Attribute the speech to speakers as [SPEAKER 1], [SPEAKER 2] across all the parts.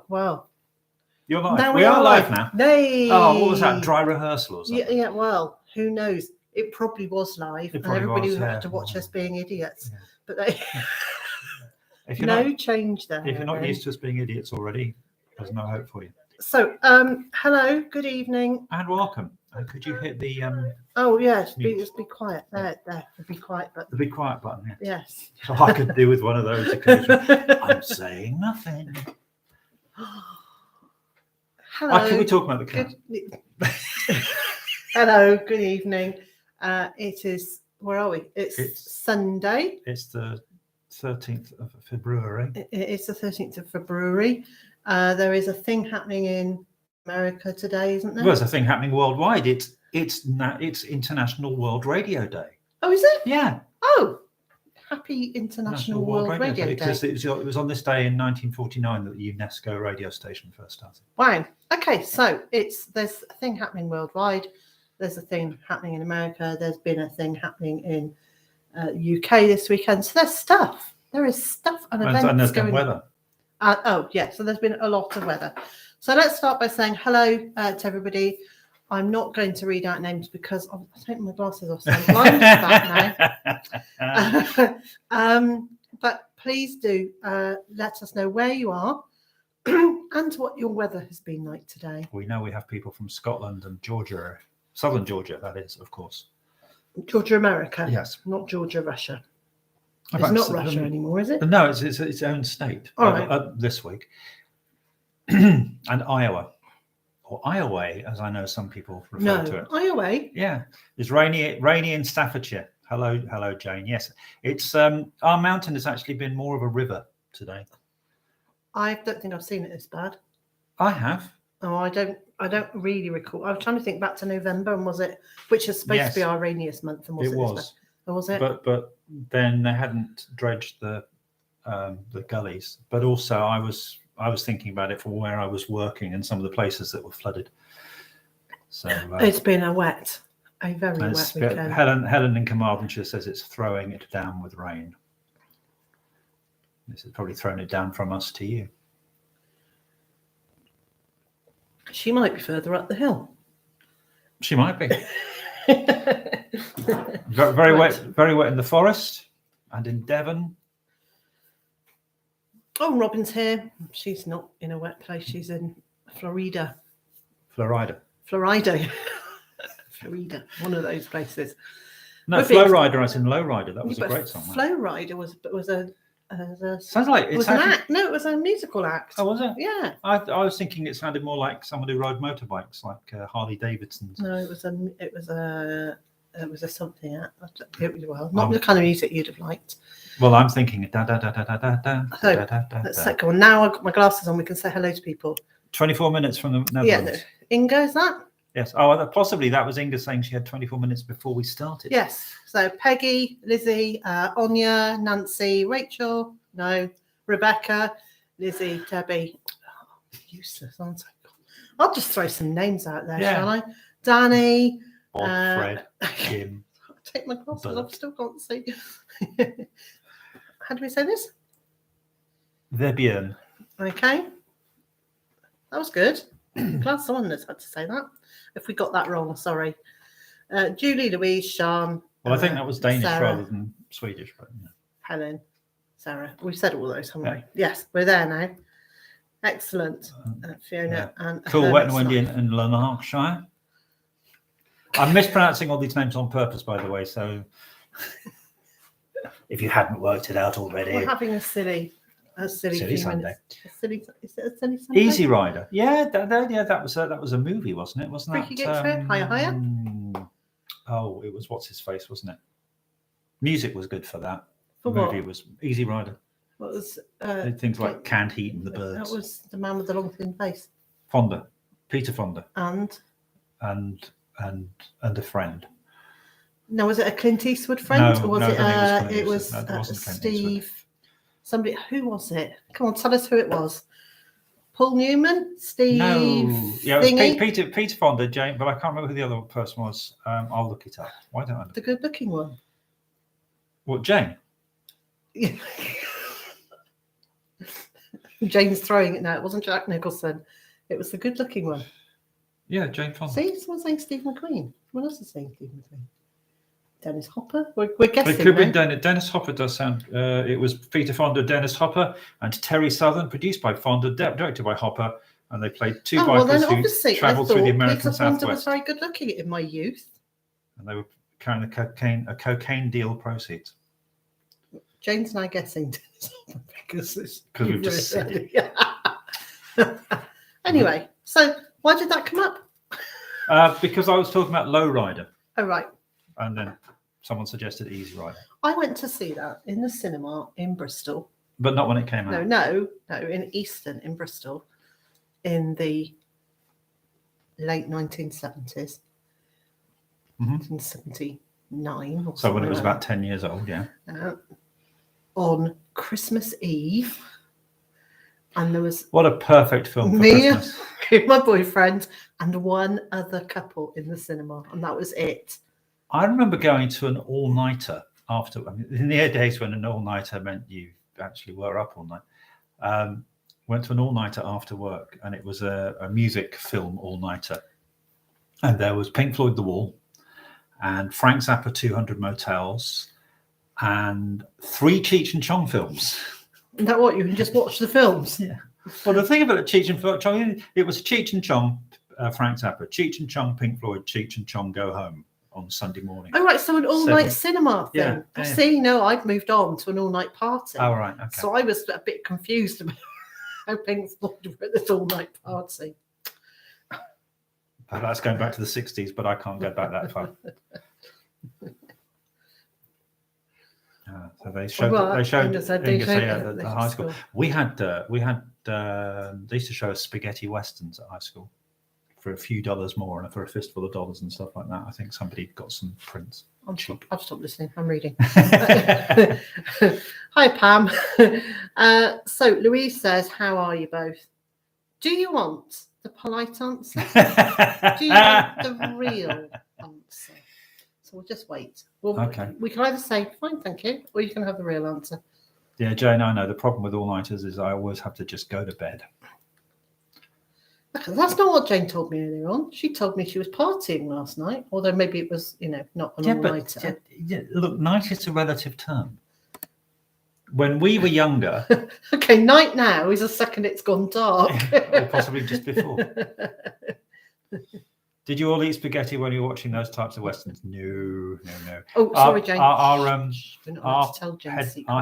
[SPEAKER 1] Oh, well.
[SPEAKER 2] You're live.
[SPEAKER 1] Now
[SPEAKER 2] we are live now.
[SPEAKER 1] Hey.
[SPEAKER 2] Oh, what was that? Dry rehearsal or something?
[SPEAKER 1] Yeah, well, who knows? It probably was live, and everybody would have to watch us being idiots. Yeah. But
[SPEAKER 2] if you're
[SPEAKER 1] no change there.
[SPEAKER 2] If you're not used to us being idiots already, there's no hope for you.
[SPEAKER 1] So, hello, good evening,
[SPEAKER 2] and welcome. And could you hit the
[SPEAKER 1] Oh yes, be quiet. There, the be quiet button.
[SPEAKER 2] The be quiet button. Yeah.
[SPEAKER 1] Yes.
[SPEAKER 2] So I could do with one of those occasionally. I'm saying nothing.
[SPEAKER 1] Hello.
[SPEAKER 2] Can we talk about the cat?
[SPEAKER 1] Hello, good evening. It is, where are we? It's Sunday.
[SPEAKER 2] It's the 13th of February.
[SPEAKER 1] It's the 13th of February. There is a thing happening in America today, isn't there?
[SPEAKER 2] Well, there's a thing happening worldwide. It's International World Radio Day.
[SPEAKER 1] Oh, is it?
[SPEAKER 2] Yeah.
[SPEAKER 1] Oh, happy International World Radio Day.
[SPEAKER 2] Because it was on this day in 1949 that the UNESCO radio station first started.
[SPEAKER 1] Wow. Okay, so there's a thing happening worldwide. There's a thing happening in America. There's been a thing happening in UK this weekend. So there's stuff. There is stuff and events
[SPEAKER 2] and there's
[SPEAKER 1] going
[SPEAKER 2] weather.
[SPEAKER 1] Oh, yeah. So there's been a lot of weather. So let's start by saying hello to everybody. I'm not going to read out names because I'm taking my glasses off, so I'm blind to that now. But please do let us know where you are and what your weather has been like today.
[SPEAKER 2] We know we have people from Scotland and Georgia, southern Georgia, that is, of course.
[SPEAKER 1] Georgia, America.
[SPEAKER 2] Yes.
[SPEAKER 1] Not Georgia, Russia. It's not Russia anymore, is it?
[SPEAKER 2] No, it's its own state.
[SPEAKER 1] All right.
[SPEAKER 2] This week. And Iowa, or Iowa, as I know some people refer to it.
[SPEAKER 1] Iowa.
[SPEAKER 2] Yeah, it's rainy in Staffordshire. Hello, Jane. Yes, it's our mountain has actually been more of a river today.
[SPEAKER 1] I don't think I've seen it this bad.
[SPEAKER 2] I have.
[SPEAKER 1] Oh, I don't really recall. I was trying to think back to November, and which is supposed to be our rainiest month, and
[SPEAKER 2] it was.
[SPEAKER 1] Was it?
[SPEAKER 2] But then they hadn't dredged the gullies. But also, I was thinking about it from where I was working and some of the places that were flooded. So
[SPEAKER 1] it's been a very wet weekend.
[SPEAKER 2] Helen in Carmarthenshire says it's throwing it down with rain. This has probably thrown it down from us to you.
[SPEAKER 1] She might be further up the hill.
[SPEAKER 2] She might be. Very wet in the forest and in Devon.
[SPEAKER 1] Oh, Robin's here. She's not in a wet place. She's in Florida.
[SPEAKER 2] Florida.
[SPEAKER 1] Florida. One of those places.
[SPEAKER 2] No, Flowrider as in Lowrider. That was a great song.
[SPEAKER 1] Flowrider was a
[SPEAKER 2] sounds like
[SPEAKER 1] it was an act. No, it was a musical act.
[SPEAKER 2] Oh, was it?
[SPEAKER 1] Yeah.
[SPEAKER 2] I was thinking it sounded more like someone who rode motorbikes, like Harley Davidson's.
[SPEAKER 1] No, it was a something act. Not the kind of music you'd have liked.
[SPEAKER 2] Well, I'm thinking da da da da da da da.
[SPEAKER 1] So let's go on. Now I've got my glasses on. We can say hello to people.
[SPEAKER 2] 24 minutes from the Netherlands.
[SPEAKER 1] Yeah, Inga, is that?
[SPEAKER 2] Yes. Oh, possibly that was Inga saying she had 24 minutes before we started.
[SPEAKER 1] Yes. So Peggy, Lizzie, Anya, Nancy, Rachel, Rebecca, Lizzie, Debbie. Oh, useless, aren't I? I'll just throw some names out there, shall I? Danny.
[SPEAKER 2] Bob, Fred, Jim.
[SPEAKER 1] I'll take my glasses off. Still can't see. How do we say this?
[SPEAKER 2] Vebjörn.
[SPEAKER 1] Okay. That was good. Glad someone has had to say that. If we got that wrong, sorry. Julie, Louise, Sean.
[SPEAKER 2] Well, I think that was Danish
[SPEAKER 1] Sarah,
[SPEAKER 2] rather than Swedish. But yeah.
[SPEAKER 1] Helen, Sarah. We've said all those, haven't we? Yes, we're there now. Excellent. Fiona and
[SPEAKER 2] cool, wet and windy in Lanarkshire. I'm mispronouncing all these names on purpose, by the way. So if you hadn't worked it out already,
[SPEAKER 1] we're having a silly
[SPEAKER 2] Sunday.
[SPEAKER 1] Is it a silly Sunday?
[SPEAKER 2] Easy Rider. Yeah, that was a movie, wasn't it? Wasn't that?
[SPEAKER 1] Freaky Get Trip, Higher.
[SPEAKER 2] Oh, it was what's his face, wasn't it? Music was good for that.
[SPEAKER 1] For
[SPEAKER 2] the movie
[SPEAKER 1] what?
[SPEAKER 2] was Easy Rider.
[SPEAKER 1] What was
[SPEAKER 2] things like Canned Heat and the Birds.
[SPEAKER 1] That was the man with the long thin face.
[SPEAKER 2] Fonda, Peter Fonda,
[SPEAKER 1] and
[SPEAKER 2] a friend.
[SPEAKER 1] No, was it a Clint Eastwood friend, or was
[SPEAKER 2] it was
[SPEAKER 1] Steve? Somebody, who was it? Come on, tell us who it was. Paul Newman, Steve.
[SPEAKER 2] No, yeah, it was Peter Fonda, Jane, but I can't remember who the other person was. I'll look it up. Why don't I?
[SPEAKER 1] The good-looking one.
[SPEAKER 2] What, Jane?
[SPEAKER 1] Yeah. Jane's throwing it now. It wasn't Jack Nicholson. It was the good-looking one.
[SPEAKER 2] Yeah, Jane Fonda.
[SPEAKER 1] See, someone's saying Steve McQueen. Someone else is saying Steve McQueen. Dennis Hopper. We're guessing.
[SPEAKER 2] It could be
[SPEAKER 1] now.
[SPEAKER 2] Dennis Hopper. Does sound. It was Peter Fonda, Dennis Hopper, and Terry Southern, produced by Fonda, directed by Hopper, and they played two bikers who travelled through the American
[SPEAKER 1] Peter Fonda was
[SPEAKER 2] Southwest,
[SPEAKER 1] very good-looking in my youth.
[SPEAKER 2] and they were carrying a cocaine deal proceeds.
[SPEAKER 1] Jane's now guessing Dennis Hopper because
[SPEAKER 2] we've just said it.
[SPEAKER 1] Anyway, so why did that come up?
[SPEAKER 2] Because I was talking about Lowrider,
[SPEAKER 1] Oh, right.
[SPEAKER 2] and then someone suggested Easy Rider,
[SPEAKER 1] I went to see that in the cinema in Bristol.
[SPEAKER 2] but not when it came out.
[SPEAKER 1] No, in Easton in Bristol in the late 1970s. 1979 or
[SPEAKER 2] So when it was
[SPEAKER 1] something
[SPEAKER 2] about 10 years old, yeah.
[SPEAKER 1] on Christmas Eve. And there was
[SPEAKER 2] What a perfect film for
[SPEAKER 1] me,
[SPEAKER 2] Christmas.
[SPEAKER 1] my boyfriend, and one other couple in the cinema, and that was it.
[SPEAKER 2] I remember going to an all-nighter after. I mean, in the days when an all-nighter meant you actually were up all night. Went to an all-nighter after work, and it was a music film all-nighter. And there was Pink Floyd The Wall, and Frank Zappa 200 Motels, and 3 Cheech and Chong films.
[SPEAKER 1] Is that what? You can just watch the films?
[SPEAKER 2] Yeah. Well, the thing about Cheech and Chong, it was Cheech and Chong, Frank Zappa, Cheech and Chong, Pink Floyd, Cheech and Chong Go Home on Sunday morning.
[SPEAKER 1] Oh, right. So an all-night cinema thing.
[SPEAKER 2] Yeah,
[SPEAKER 1] I
[SPEAKER 2] yeah.
[SPEAKER 1] see. No, I'd moved on to an all-night party.
[SPEAKER 2] Oh, right. Okay.
[SPEAKER 1] So I was a bit confused about how Pink Floyd were at this all-night party.
[SPEAKER 2] That's going back to the 60s, but I can't go back that far. So they showed at the high school. We had they used to show us spaghetti westerns at high school for a few dollars more and for a fistful of dollars and stuff like that. I think somebody got some prints.
[SPEAKER 1] I've stopped listening. I'm reading. Hi, Pam. So Louise says, "How are you both? Do you want the polite answer? Do you want the real answer?" So we'll just wait.
[SPEAKER 2] Okay.
[SPEAKER 1] We can either say, "Fine, thank you," or you can have the real answer.
[SPEAKER 2] Yeah, Jane, I know. The problem with all-nighters is I always have to just go to bed.
[SPEAKER 1] That's not what Jane told me earlier on. She told me she was partying last night, although maybe it was, not an all-nighter.
[SPEAKER 2] Look, night is a relative term. When we were younger...
[SPEAKER 1] Okay, night now is the second it's gone dark.
[SPEAKER 2] Or possibly just before. Did you all eat spaghetti when you were watching those types of westerns? No.
[SPEAKER 1] Oh, sorry, Jane.
[SPEAKER 2] Our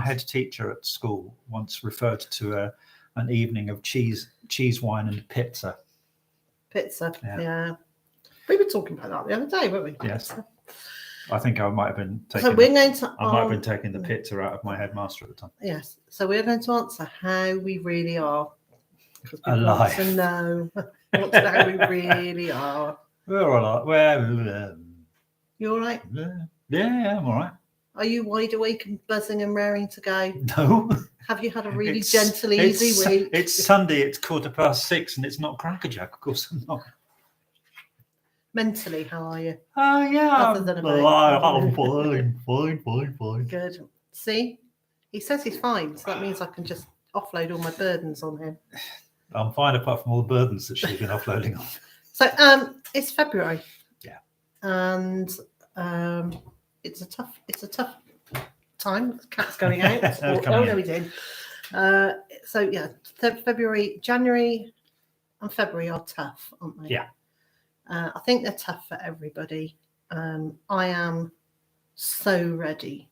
[SPEAKER 2] head teacher at school once referred to an evening of cheese, wine, and pizza.
[SPEAKER 1] Pizza, yeah. We were talking about that the other day, weren't we?
[SPEAKER 2] Yes. I think I might have been taking.
[SPEAKER 1] So we're going to.
[SPEAKER 2] I might have been taking the pizza out of my headmaster at the time.
[SPEAKER 1] Yes. So we're going to answer how we really are.
[SPEAKER 2] Alive.
[SPEAKER 1] To know how we really are.
[SPEAKER 2] We're all right.
[SPEAKER 1] You all right?
[SPEAKER 2] Yeah, I'm all right.
[SPEAKER 1] Are you wide awake and buzzing and raring to go?
[SPEAKER 2] No.
[SPEAKER 1] Have you had a really gentle, easy week?
[SPEAKER 2] It's Sunday. It's 6:15, and it's not crackerjack. Of course, I'm not.
[SPEAKER 1] Mentally, how are you?
[SPEAKER 2] Oh, yeah.
[SPEAKER 1] Other than
[SPEAKER 2] I'm fine.
[SPEAKER 1] Good. See, he says he's fine, so that means I can just offload all my burdens on him.
[SPEAKER 2] I'm fine, apart from all the burdens that she's been offloading on.
[SPEAKER 1] So, it's February.
[SPEAKER 2] Yeah.
[SPEAKER 1] And it's a tough time. The cat's going out. No, he did. So yeah, January and February are tough, aren't they?
[SPEAKER 2] Yeah.
[SPEAKER 1] I think they're tough for everybody. I am so ready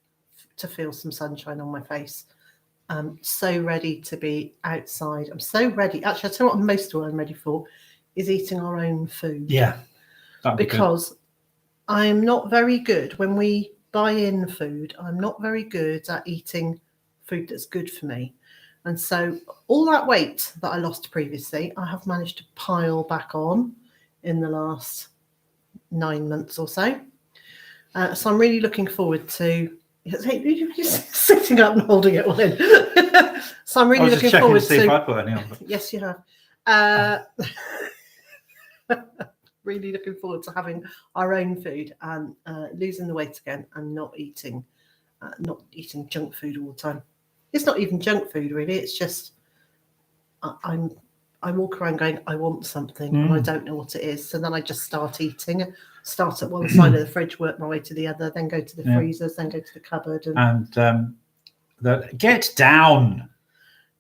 [SPEAKER 1] to feel some sunshine on my face. I'm so ready to be outside. I'm so ready. Actually, I'll tell you what most of what I'm ready for is eating our own food.
[SPEAKER 2] Yeah.
[SPEAKER 1] Because I'm not very good when we buy in food. I'm not very good at eating food that's good for me. And so all that weight that I lost previously, I have managed to pile back on in the last 9 months or so. So I'm really looking forward to... You're just sitting up and holding it all in. So I'm really looking forward to...
[SPEAKER 2] see if I put any on.
[SPEAKER 1] Yes, you have. Really looking forward to having our own food and losing the weight again and not eating junk food all the time. It's not even junk food, really. It's just I walk around going, I want something, and I don't know what it is. So then I just start eating. Start at one side of the fridge, work my way to the other, then go to the freezers, then go to the cupboard. And
[SPEAKER 2] get down.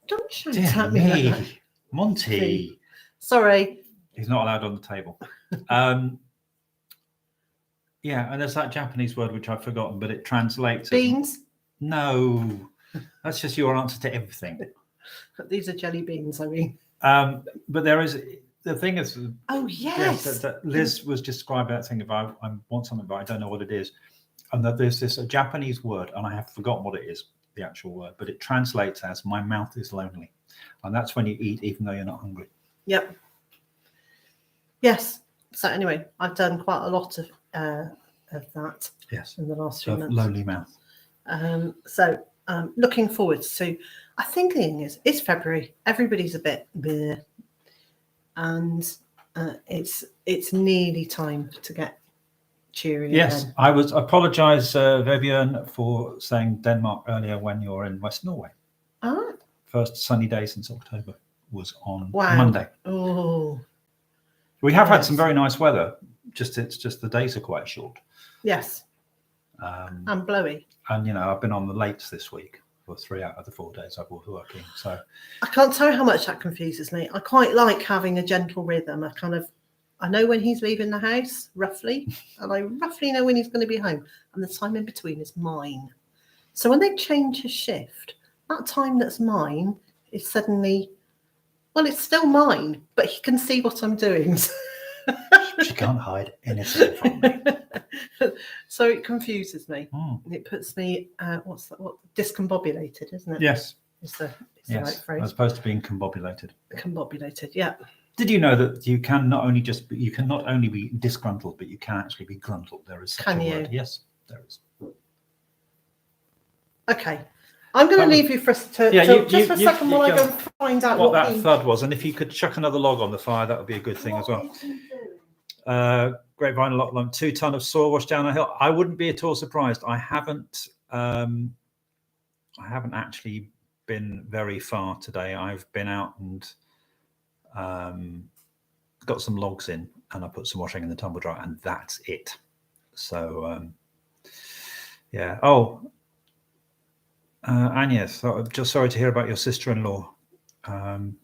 [SPEAKER 1] Don't shout
[SPEAKER 2] Dear
[SPEAKER 1] at me like that.
[SPEAKER 2] Monty.
[SPEAKER 1] Sorry.
[SPEAKER 2] He's not allowed on the table. Yeah, and there's that Japanese word which I've forgotten, but it translates
[SPEAKER 1] Beans?
[SPEAKER 2] as... No, that's just your answer to everything.
[SPEAKER 1] These are jelly beans, I mean.
[SPEAKER 2] But there is... The thing is...
[SPEAKER 1] Oh, yes.
[SPEAKER 2] That Liz was describing that thing about I want something, but I don't know what it is. And that there's this Japanese word, and I have forgotten what it is, the actual word, but it translates as my mouth is lonely. And that's when you eat even though you're not hungry.
[SPEAKER 1] Yep. Yes. So anyway, I've done quite a lot of that.
[SPEAKER 2] Yes.
[SPEAKER 1] In the last few months.
[SPEAKER 2] Lonely mouth.
[SPEAKER 1] So looking forward to, I think the thing is, it's February. Everybody's a bit bleh, and it's nearly time to get cheery.
[SPEAKER 2] Yes,
[SPEAKER 1] again.
[SPEAKER 2] I apologise, Vivian, for saying Denmark earlier when you're in West Norway.
[SPEAKER 1] Ah.
[SPEAKER 2] First sunny day since October was on
[SPEAKER 1] Wow.
[SPEAKER 2] Monday.
[SPEAKER 1] Oh.
[SPEAKER 2] We have had some very nice weather. It's just the days are quite short.
[SPEAKER 1] Yes. And blowy.
[SPEAKER 2] And I've been on the lates this week for 3 out of the 4 days I've been working. So
[SPEAKER 1] I can't tell you how much that confuses me. I quite like having a gentle rhythm. I know when he's leaving the house, roughly, and I roughly know when he's going to be home, and the time in between is mine. So when they change his shift, that time that's mine is suddenly, well, it's still mine, but he can see what I'm doing.
[SPEAKER 2] she can't hide anything from me.
[SPEAKER 1] So it confuses me.
[SPEAKER 2] Mm.
[SPEAKER 1] And it puts me, discombobulated, isn't it?
[SPEAKER 2] Yes.
[SPEAKER 1] It's the right
[SPEAKER 2] As
[SPEAKER 1] phrase.
[SPEAKER 2] opposed to being combobulated.
[SPEAKER 1] Combobulated, yeah.
[SPEAKER 2] Did you know that you can not only be disgruntled, but you can actually be gruntled? There is such a word. Yes, there is.
[SPEAKER 1] Okay. I'm going to leave you for a second while I go and find out
[SPEAKER 2] what that thud was. And if you could chuck another log on the fire, that would be a good thing as well. Grapevine, a lot long, 2 ton of soil washed down a hill. I wouldn't be at all surprised. I haven't actually been very far today. I've been out and got some logs in, and I put some washing in the tumble dryer, and that's it. So yeah. Oh, Agnes, just sorry to hear about your sister-in-law. And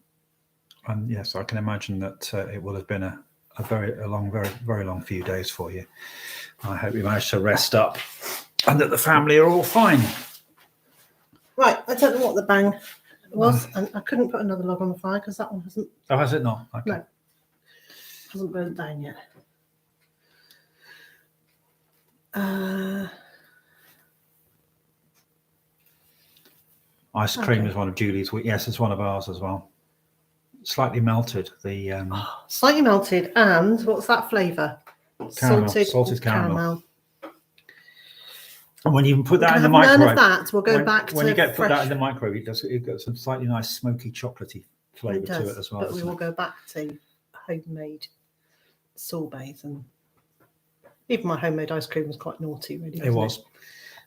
[SPEAKER 2] yes, I can imagine that it will have been a very long few days for you. I hope you managed to rest up and that the family are all fine.
[SPEAKER 1] Right, I don't know what the bang was, and I couldn't put another log on the fire because that one hasn't.
[SPEAKER 2] Oh, has it not? Okay.
[SPEAKER 1] No, hasn't burnt down yet.
[SPEAKER 2] Ice cream is one of Julie's. Yes, it's one of ours as well. Slightly melted.
[SPEAKER 1] Slightly melted, and what's that flavour?
[SPEAKER 2] Salted caramel. And when you put that in the
[SPEAKER 1] microwave,
[SPEAKER 2] microwave,
[SPEAKER 1] none of that. We'll go back to
[SPEAKER 2] when you put that in the microwave, it got some slightly nice smoky chocolatey flavour to it as well.
[SPEAKER 1] But we will go back to homemade sorbets, and even my homemade ice cream was quite naughty, really.
[SPEAKER 2] It was.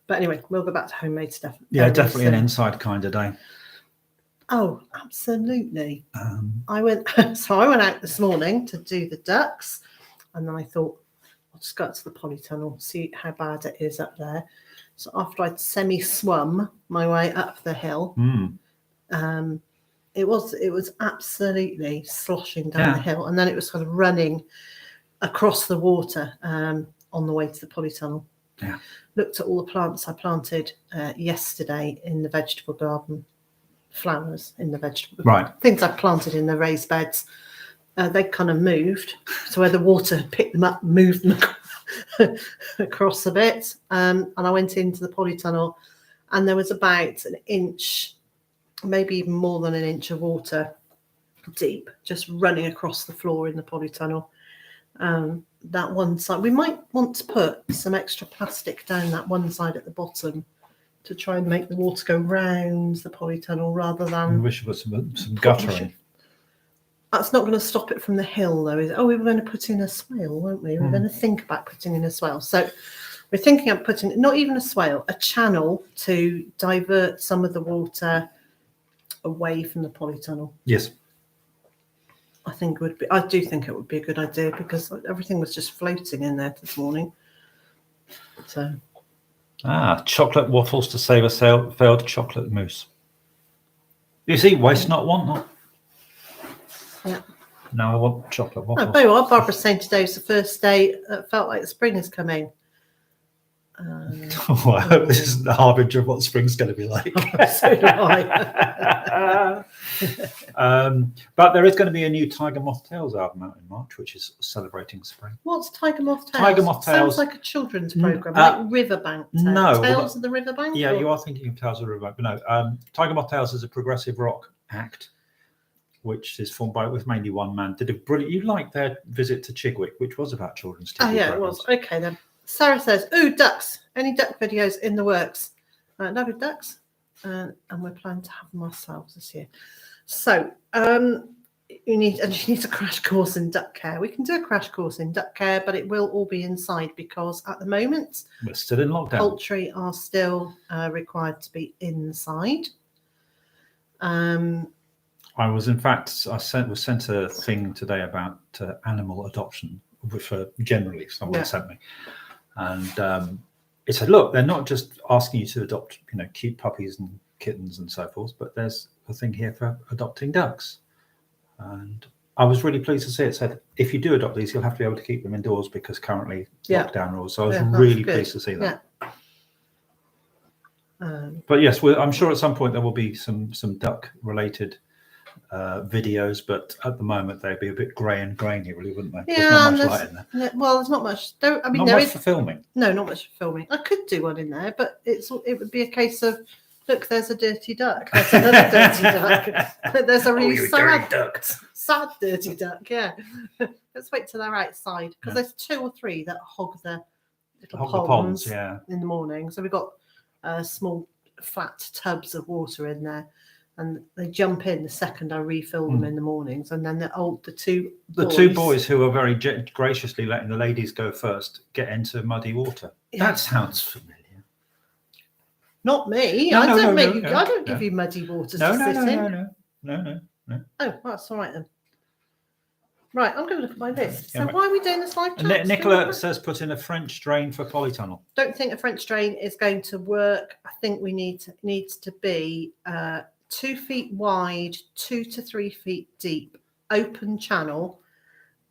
[SPEAKER 1] But anyway, we'll go back to homemade stuff.
[SPEAKER 2] Yeah, definitely an inside kind of day.
[SPEAKER 1] Oh, absolutely. I went out this morning to do the ducks, and then I thought I'll just go up to the polytunnel, see how bad it is up there. So after I'd semi-swum my way up the hill, it was absolutely sloshing down the hill, and then it was sort of running across the water on the way to the polytunnel.
[SPEAKER 2] Yeah.
[SPEAKER 1] Looked at all the plants I planted yesterday in the vegetable garden, flowers in the vegetable garden, things I planted in the raised beds. They kind of moved, so where the water picked them up, moved them across a bit. And I went into the polytunnel, and there was about an inch, maybe even more than an inch of water deep, just running across the floor in the polytunnel. That one side, we might want to put some extra plastic down that one side at the bottom to try and make the water go round the polytunnel rather than.
[SPEAKER 2] We should put some guttering.
[SPEAKER 1] That's not going to stop it from the hill, though, is it? Oh, we were going to put in a swale, weren't we? We're going to think about putting in a swale. So we're thinking of putting, not even a swale, a channel to divert some of the water away from the polytunnel.
[SPEAKER 2] Yes.
[SPEAKER 1] I do think it would be a good idea because everything was just floating in there this morning. So.
[SPEAKER 2] Chocolate waffles to save a failed chocolate mousse. You see, waste not, want not.
[SPEAKER 1] Yeah.
[SPEAKER 2] Now I want chocolate waffles.
[SPEAKER 1] Oh, what Barbara's saying today was the first day it felt like the spring is coming.
[SPEAKER 2] I hope this isn't the harbinger of what spring's going to be like.
[SPEAKER 1] So do I.
[SPEAKER 2] But there is going to be a new Tiger Moth Tales album out in March, which is celebrating spring.
[SPEAKER 1] What's Tiger Moth Tales?
[SPEAKER 2] Tiger Moth Tales
[SPEAKER 1] sounds like a children's program, like Riverbank Tales.
[SPEAKER 2] No,
[SPEAKER 1] Tales of the Riverbank.
[SPEAKER 2] Yeah, you are thinking of Tales of the Riverbank, but no. Tiger Moth Tales is a progressive rock act, which is formed with mainly one man. Did a brilliant. You liked their visit to Chigwick, which was about children's TV.
[SPEAKER 1] Oh yeah,
[SPEAKER 2] programs.
[SPEAKER 1] it was. Okay then. Sarah says, "Ooh, ducks! Any duck videos in the works? No ducks, and we're planning to have them ourselves this year. So you need a crash course in duck care. We can do a crash course in duck care, but it will all be inside because at the moment
[SPEAKER 2] we're still in lockdown.
[SPEAKER 1] Poultry are still required to be inside.
[SPEAKER 2] I was, in fact, was sent a thing today about animal adoption, which generally someone sent me. And it said, look, they're not just asking you to adopt, cute puppies and kittens and so forth, but there's a thing here for adopting ducks. And I was really pleased to see it said, if you do adopt these, you'll have to be able to keep them indoors because currently lockdown rules. So I was really pleased to see that. Yeah. But yes, I'm sure at some point there will be some duck-related videos, but at the moment they'd be a bit grey and grainy, really, wouldn't they?
[SPEAKER 1] Yeah,
[SPEAKER 2] there's not much light in there.
[SPEAKER 1] Well, there's not much. I mean,
[SPEAKER 2] not
[SPEAKER 1] there
[SPEAKER 2] much
[SPEAKER 1] is
[SPEAKER 2] for filming.
[SPEAKER 1] No, not much for filming. I could do one in there, but it would be a case of, look, there's a dirty duck. There's another dirty duck. There's a really sad dirty duck. Yeah. Let's wait till they're outside because there's 2 or 3 that hog the little ponds in the morning. So we've got small flat tubs of water in there. And they jump in the second I refill them in the mornings, and then the two boys who are very graciously letting the ladies go first get into muddy water. Yeah. That sounds familiar. Not me. I don't give you muddy water to sit in. No. Oh, that's all right then. Right, I'm going to look at my list. So why are we doing this live chat?
[SPEAKER 2] Nicola says put in a French drain for polytunnel.
[SPEAKER 1] Don't think a French drain is going to work. I think we needs to be 2 feet wide, 2 to 3 feet deep, open channel.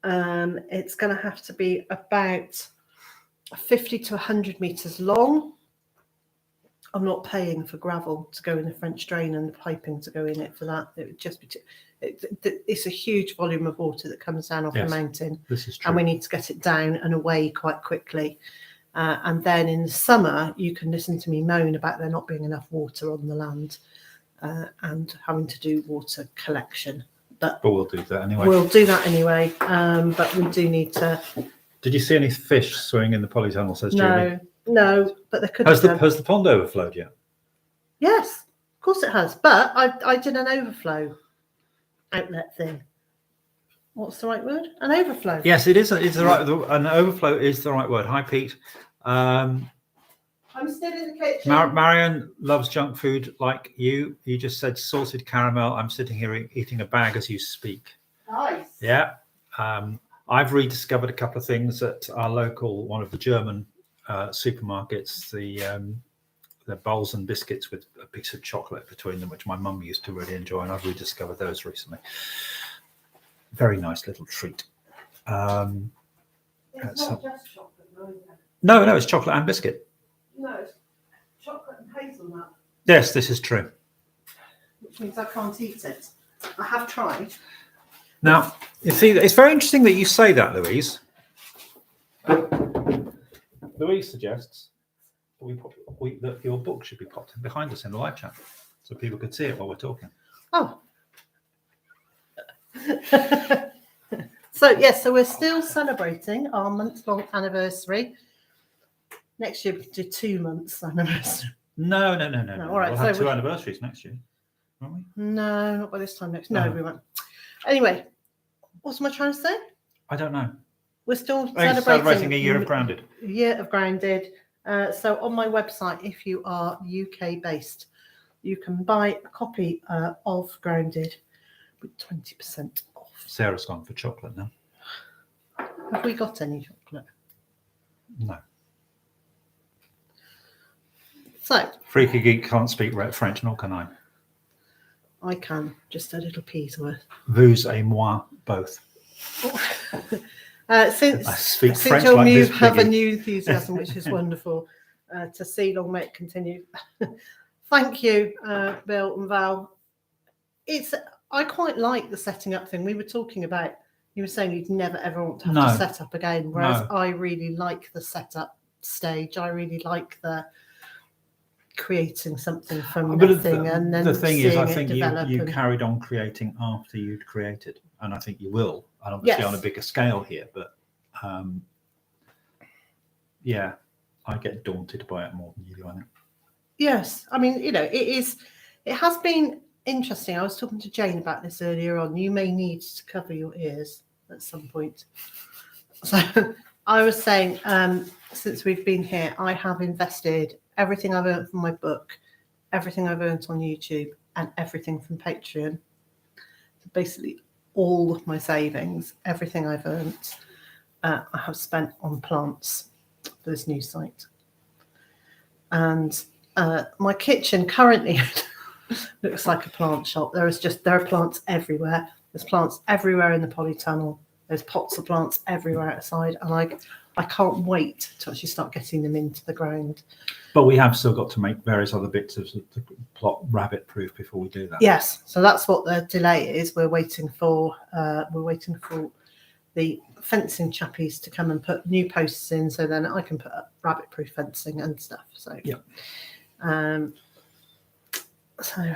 [SPEAKER 1] It's going to have to be about 50 to 100 meters long. I'm not paying for gravel to go in the French drain and the piping to go in it for that. It would just be it's a huge volume of water that comes down off the mountain.
[SPEAKER 2] This is true.
[SPEAKER 1] And we need to get it down and away quite quickly. And then in the summer, you can listen to me moan about there not being enough water on the land. And having to do water collection, but
[SPEAKER 2] we'll do that anyway.
[SPEAKER 1] But we do need to.
[SPEAKER 2] Did you see any fish swimming in the polytunnel? Says Julie.
[SPEAKER 1] No, but there could.
[SPEAKER 2] Has the pond overflowed yet? Yes,
[SPEAKER 1] of course it has. But I did an overflow outlet thing. What's the right word? An overflow.
[SPEAKER 2] Yes, it is. It's the right. An overflow is the right word. Hi, Pete.
[SPEAKER 1] I'm still in the kitchen.
[SPEAKER 2] Marion loves junk food like you. You just said salted caramel. I'm sitting here eating a bag as you speak.
[SPEAKER 1] Nice.
[SPEAKER 2] Yeah. I've rediscovered a couple of things at our local, one of the German supermarkets, the bowls and biscuits with a piece of chocolate between them, which my mum used to really enjoy, and I've rediscovered those recently. Very nice little treat.
[SPEAKER 1] It's not just chocolate, no, is it?
[SPEAKER 2] No, it's chocolate and biscuit.
[SPEAKER 1] No, it's chocolate and hazelnut.
[SPEAKER 2] Yes, this is true.
[SPEAKER 1] Which means I can't eat it. I have tried.
[SPEAKER 2] Now, you see, it's very interesting that you say that, Louise. Louise suggests that your book should be popped behind us in the live chat so people could see it while we're talking.
[SPEAKER 1] Oh. So we're still celebrating our month-long anniversary. Next year we can do 2 months anniversary.
[SPEAKER 2] No.
[SPEAKER 1] All right,
[SPEAKER 2] we'll have 2 anniversaries next year, won't we?
[SPEAKER 1] No, not by this time next. No, we won't. Anyway, what am I trying to say?
[SPEAKER 2] I don't know.
[SPEAKER 1] We're still
[SPEAKER 2] celebrating a year of grounded.
[SPEAKER 1] So on my website, if you are UK based, you can buy a copy of Grounded with 20% off.
[SPEAKER 2] Sarah's gone for chocolate now.
[SPEAKER 1] Have we got any chocolate?
[SPEAKER 2] No.
[SPEAKER 1] So
[SPEAKER 2] Freaky Geek can't speak French, nor can I.
[SPEAKER 1] I can, just a little piece worth.
[SPEAKER 2] Vous et moi both.
[SPEAKER 1] Since
[SPEAKER 2] I speak
[SPEAKER 1] since
[SPEAKER 2] French
[SPEAKER 1] you'll
[SPEAKER 2] like this,
[SPEAKER 1] have a
[SPEAKER 2] Piggy.
[SPEAKER 1] new enthusiasm, which is wonderful to see. Long may it continue. Thank you, Bill and Val. I quite like the setting up thing. We were talking about. You were saying you'd never ever want to have
[SPEAKER 2] No.
[SPEAKER 1] to set up again, whereas
[SPEAKER 2] No.
[SPEAKER 1] I really like the setup stage. I really like the creating something from
[SPEAKER 2] But
[SPEAKER 1] nothing and then
[SPEAKER 2] the thing is, I
[SPEAKER 1] seeing it
[SPEAKER 2] think
[SPEAKER 1] develop.
[SPEAKER 2] you
[SPEAKER 1] and-
[SPEAKER 2] carried on creating after you'd created, and I think you will, and obviously
[SPEAKER 1] Yes.
[SPEAKER 2] on a bigger scale here. But yeah, I get daunted by it more than you do, I think.
[SPEAKER 1] Yes, I mean, it has been interesting. I was talking to Jane about this earlier on. You may need to cover your ears at some point. So I was saying, since we've been here, I have invested everything I've earned from my book, everything I've earned on YouTube, and everything from Patreon. So basically all of my savings, everything I've earned, I have spent on plants for this new site. And my kitchen currently looks like a plant shop. There are plants everywhere. There's plants everywhere in the polytunnel. There's pots of plants everywhere outside, and I can't wait to actually start getting them into the ground.
[SPEAKER 2] But we have still got to make various other bits of the plot rabbit proof before we do that.
[SPEAKER 1] Yes, so that's what the delay is. We're waiting for the fencing chappies to come and put new posts in, so then I can put up rabbit proof fencing and stuff. So
[SPEAKER 2] yeah.
[SPEAKER 1] So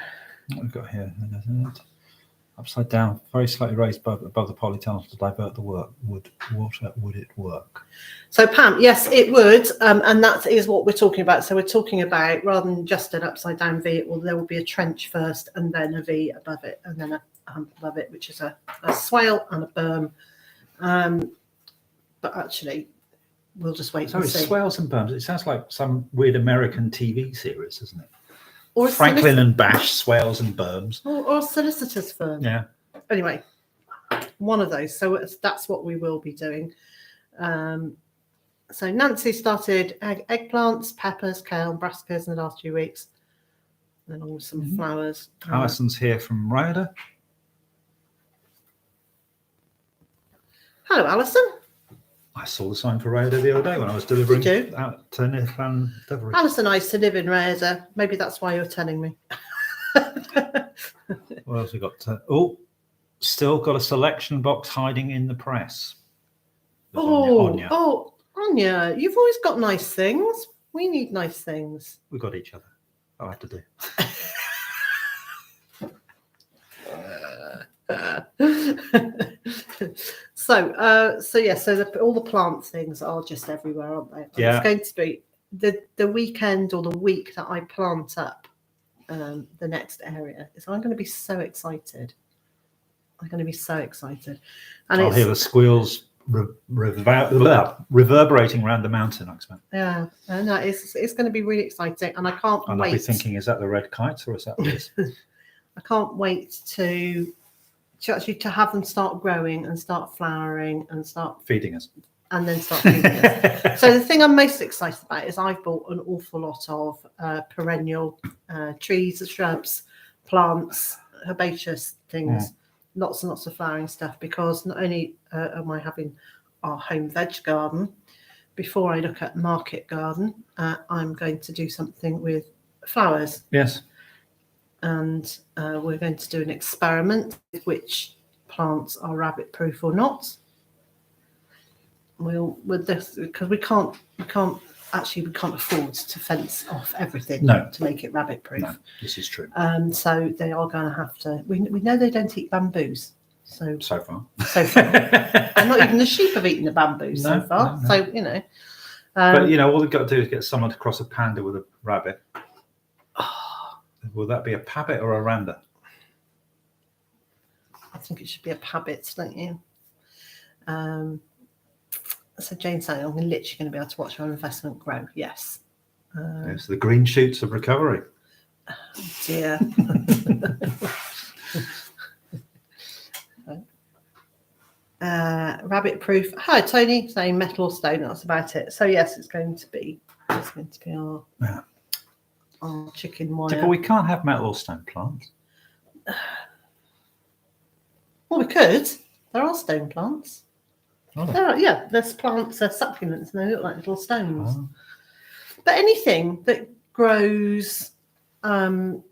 [SPEAKER 2] What we've got here, upside down, very slightly raised above the polytunnel to divert the water. Would it work?
[SPEAKER 1] So Pam, yes, it would, and that is what we're talking about. So we're talking about, rather than just an upside down V, there will be a trench first, and then a V above it, and then a hump above it, which is a swale and a berm. But actually, we'll just wait and see.
[SPEAKER 2] Swales and berms. It sounds like some weird American TV series, doesn't it?
[SPEAKER 1] Or
[SPEAKER 2] Franklin and Bash, swales and berms.
[SPEAKER 1] or a solicitor's firm.
[SPEAKER 2] Yeah.
[SPEAKER 1] Anyway, one of those. So that's what we will be doing. So Nancy started eggplants, peppers, kale, and brassicas in the last few weeks, and along with some flowers.
[SPEAKER 2] Alison's here from Ryder.
[SPEAKER 1] Hello, Alison.
[SPEAKER 2] I saw the sign for Ryder the other day when I was delivering
[SPEAKER 1] Did you?
[SPEAKER 2] out to Niflan Delivery.
[SPEAKER 1] Alison, I used to live in Reza. Maybe that's why you're telling me.
[SPEAKER 2] What else we got? Still got a selection box hiding in the press. There's Anya.
[SPEAKER 1] Anya, you've always got nice things. We need nice things.
[SPEAKER 2] We got each other. I'll have to do.
[SPEAKER 1] So all the plant things are just everywhere, aren't they?
[SPEAKER 2] Yeah.
[SPEAKER 1] It's going to be the weekend or the week that I plant up the next area. I'm going to be so excited. And
[SPEAKER 2] I'll hear the squeals reverberating around the mountain, I expect.
[SPEAKER 1] Yeah, no, it's going to be really exciting, and I can't
[SPEAKER 2] And
[SPEAKER 1] wait.
[SPEAKER 2] I'll be thinking, is that the red kites or is that this?
[SPEAKER 1] I can't wait to have them start growing and start flowering and start
[SPEAKER 2] Feeding us.
[SPEAKER 1] and then start feeding us. So the thing I'm most excited about is I've bought an awful lot of perennial trees, shrubs, plants, herbaceous things, lots and lots of flowering stuff, because not only am I having our home veg garden, before I look at market garden, I'm going to do something with flowers.
[SPEAKER 2] Yes.
[SPEAKER 1] And we're going to do an experiment with which plants are rabbit proof or not. With this, because we can't afford to fence off everything to make it rabbit proof.
[SPEAKER 2] No, this is true.
[SPEAKER 1] So they are going to have to. We know they don't eat bamboos. So
[SPEAKER 2] far,
[SPEAKER 1] and not even the sheep have eaten the bamboo so far.
[SPEAKER 2] No.
[SPEAKER 1] So
[SPEAKER 2] but all they've got to do is get someone to cross a panda with a rabbit. Will that be a pabbit or a randa?
[SPEAKER 1] I think it should be a pabbit, don't you? So Jane's saying, I'm literally going to be able to watch our investment grow. Yes.
[SPEAKER 2] Yes, the green shoots of recovery.
[SPEAKER 1] Dear. Rabbit proof. Hi Tony, saying metal or stone. That's about it. So yes, it's going to be our chicken wire.
[SPEAKER 2] But we can't have metal or stone plants.
[SPEAKER 1] Well, we could. There are stone plants.
[SPEAKER 2] Oh.
[SPEAKER 1] There's plants, succulents, and they look like little stones.
[SPEAKER 2] Oh.
[SPEAKER 1] But anything that grows on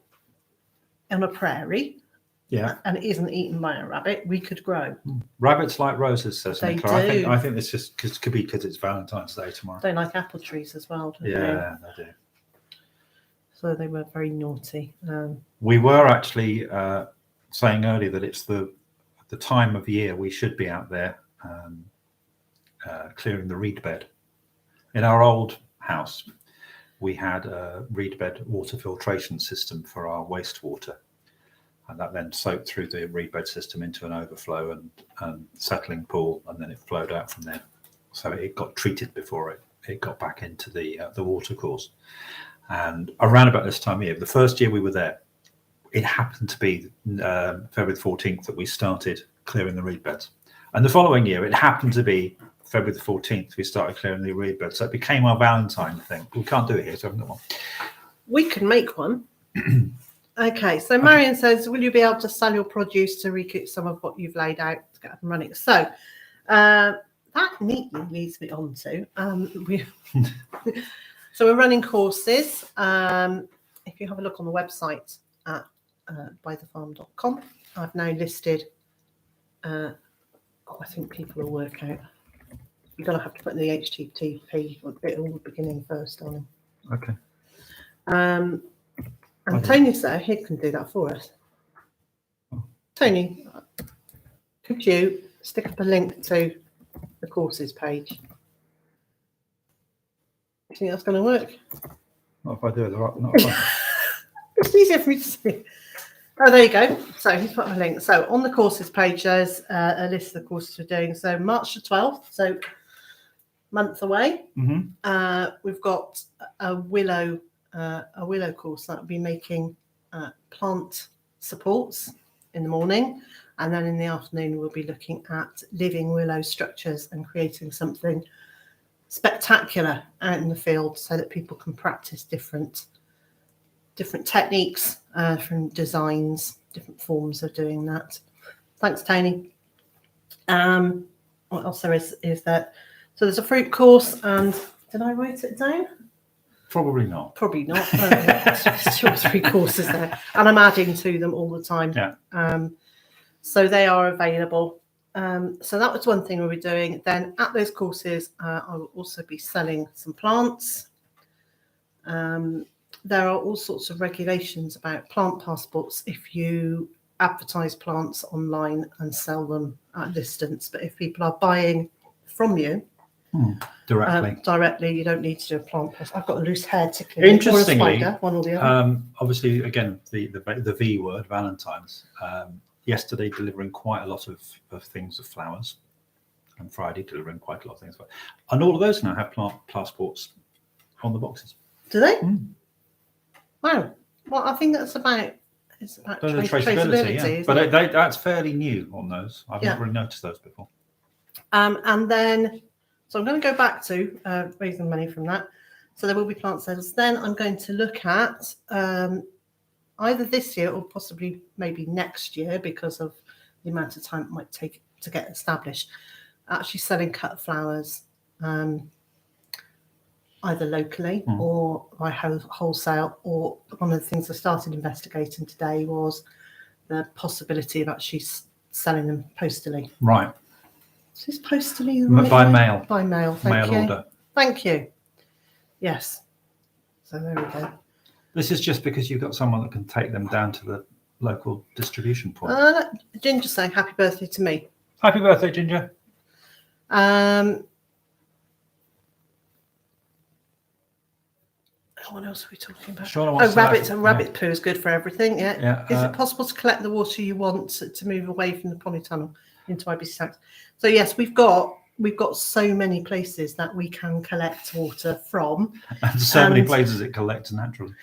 [SPEAKER 1] a prairie, and it isn't eaten by a rabbit, we could grow.
[SPEAKER 2] Rabbits like roses, says
[SPEAKER 1] They
[SPEAKER 2] Nicola.
[SPEAKER 1] do.
[SPEAKER 2] I think this just could be because it's Valentine's Day tomorrow.
[SPEAKER 1] They like apple trees as well, don't they?
[SPEAKER 2] Yeah, they do.
[SPEAKER 1] So they were very naughty.
[SPEAKER 2] We were actually saying earlier that it's the time of year we should be out there clearing the reed bed. In our old house, we had a reed bed water filtration system for our wastewater, and that then soaked through the reed bed system into an overflow and settling pool, and then it flowed out from there. So it got treated before it got back into the watercourse. And around about this time of year, the first year we were there, it happened to be February the 14th that we started clearing the reed beds. And the following year, it happened to be February the 14th we started clearing the reed beds. So it became our Valentine thing. We can't do it here, so I haven't got one.
[SPEAKER 1] We can make one. Okay, so Marion says, will you be able to sell your produce to recoup some of what you've laid out to get up and running? So that neatly leads me on to so we're running courses. If you have a look on the website at bytherfarm.com, I've now listed I think people will work out. You're going to have to put in the HTTP at all the beginning first, darling.
[SPEAKER 2] Okay.
[SPEAKER 1] And Tony's there, he can do that for us. Tony, could you stick up a link to the courses page? Do you think that's going to work?
[SPEAKER 2] Not if I do it the right. Not if I...
[SPEAKER 1] It's easier for me to see. Oh, there you go. So he's put a link. So on the courses page, there's a list of the courses we're doing. So March the 12th, so month away.
[SPEAKER 2] Mm-hmm.
[SPEAKER 1] We've got a willow course that will be making plant supports in the morning, and then in the afternoon we'll be looking at living willow structures and creating something spectacular out in the field so that people can practice different techniques, from designs, different forms of doing that. Thanks, Tony. What else there is that? So there's a fruit course, and did I write it down?
[SPEAKER 2] Probably not.
[SPEAKER 1] Probably not. There's 2 or 3 courses there, and I'm adding to them all the time.
[SPEAKER 2] Yeah.
[SPEAKER 1] So they are available. So that was one thing we'll be doing. Then at those courses, I will also be selling some plants. There are all sorts of regulations about plant passports if you advertise plants online and sell them at a distance. But if people are buying from you directly, you don't need to do a plant passport. I've got a loose hair tickling.
[SPEAKER 2] Interestingly,
[SPEAKER 1] or a spider, one or the other.
[SPEAKER 2] Obviously, again, the V word, Valentine's. Yesterday, delivering quite a lot of things of flowers, and Friday delivering quite a lot of things. And all of those now have plant passports on the boxes.
[SPEAKER 1] Do they? Wow. Well, I think that's about traceability.
[SPEAKER 2] Yeah. But that's fairly new on those. I've not really noticed those before.
[SPEAKER 1] And then, so I'm going to go back to raising money from that. So there will be plant sales. Then I'm going to look at either this year or possibly maybe next year, because of the amount of time it might take to get established, actually selling cut flowers, either locally or by wholesale. Or one of the things I started investigating today was the possibility of actually selling them postally.
[SPEAKER 2] Right.
[SPEAKER 1] Is this postally?
[SPEAKER 2] By mail.
[SPEAKER 1] By mail. Thank you.
[SPEAKER 2] Order.
[SPEAKER 1] Thank you. Yes. So there we go.
[SPEAKER 2] This is just because you've got someone that can take them down to the local distribution point.
[SPEAKER 1] Ginger saying happy birthday to me.
[SPEAKER 2] Happy birthday, Ginger.
[SPEAKER 1] What else are we talking about? Rabbit poo is good for everything. Yeah. Is it possible to collect the water you want to move away from the polytunnel into IBC tanks? So yes, we've got so many places that we can collect water from.
[SPEAKER 2] And so many places it collects naturally.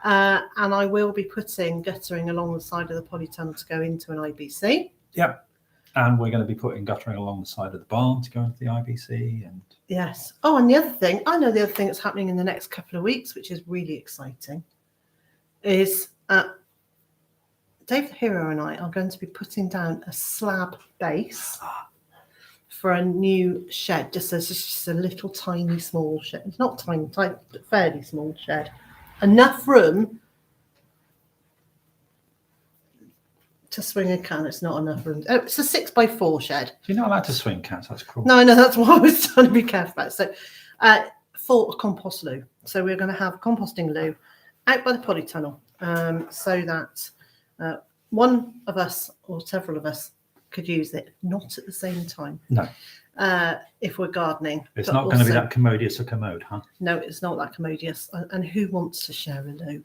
[SPEAKER 1] And I will be putting guttering along the side of the polytunnel to go into an IBC.
[SPEAKER 2] Yep. And we're going to be putting guttering along the side of the barn to go into the IBC. And
[SPEAKER 1] Yes. Oh, and the other thing, I know the other thing that's happening in the next couple of weeks, which is really exciting, is Dave the Hero and I are going to be putting down a slab base for a new shed. Just a little tiny small shed. It's not tiny, but fairly small shed. Enough room to swing a can. It's not enough room. Oh, it's a 6x4 shed.
[SPEAKER 2] you're not allowed to swing cats. That's cruel.
[SPEAKER 1] No, that's what I was trying to be careful about. So, for a compost loo. So we're going to have a composting loo out by the polytunnel, so that one of us or several of us could use it, not at the same time.
[SPEAKER 2] No.
[SPEAKER 1] If we're gardening.
[SPEAKER 2] It's not going to be that commodious a commode, huh?
[SPEAKER 1] No, it's not that commodious. And who wants to share a loo?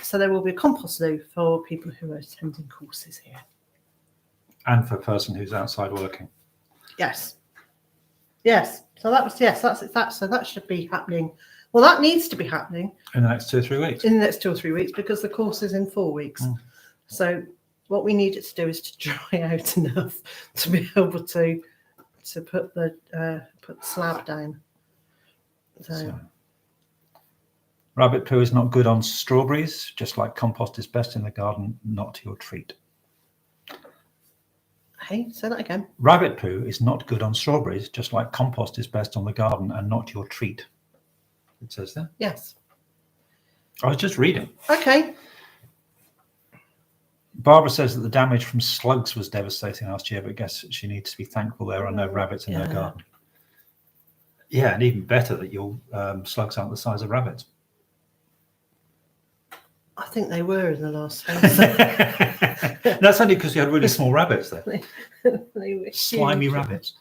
[SPEAKER 1] So there will be a compost loo for people who are attending courses here.
[SPEAKER 2] And for a person who's outside working.
[SPEAKER 1] Yes. So that should be happening. Well, that needs to be happening
[SPEAKER 2] In the next 2 or 3 weeks.
[SPEAKER 1] in the next 2 or 3 weeks because the course is in 4 weeks.
[SPEAKER 2] Mm.
[SPEAKER 1] So what we need it to do is to dry out enough to be able to put the slab down. So.
[SPEAKER 2] Rabbit poo is not good on strawberries, just like compost is best in the garden, not your treat.
[SPEAKER 1] Hey, say that again.
[SPEAKER 2] Rabbit poo is not good on strawberries, just like compost is best on the garden and not your treat. It says there.
[SPEAKER 1] Yes.
[SPEAKER 2] I was just reading.
[SPEAKER 1] Okay.
[SPEAKER 2] Barbara says that the damage from slugs was devastating last year, but I guess she needs to be thankful there are no rabbits in her garden. Yeah, and even better that your slugs aren't the size of rabbits.
[SPEAKER 1] I think they were in the last phase.
[SPEAKER 2] That's only because you had really small rabbits there.
[SPEAKER 1] They were
[SPEAKER 2] Slimy
[SPEAKER 1] huge.
[SPEAKER 2] rabbits.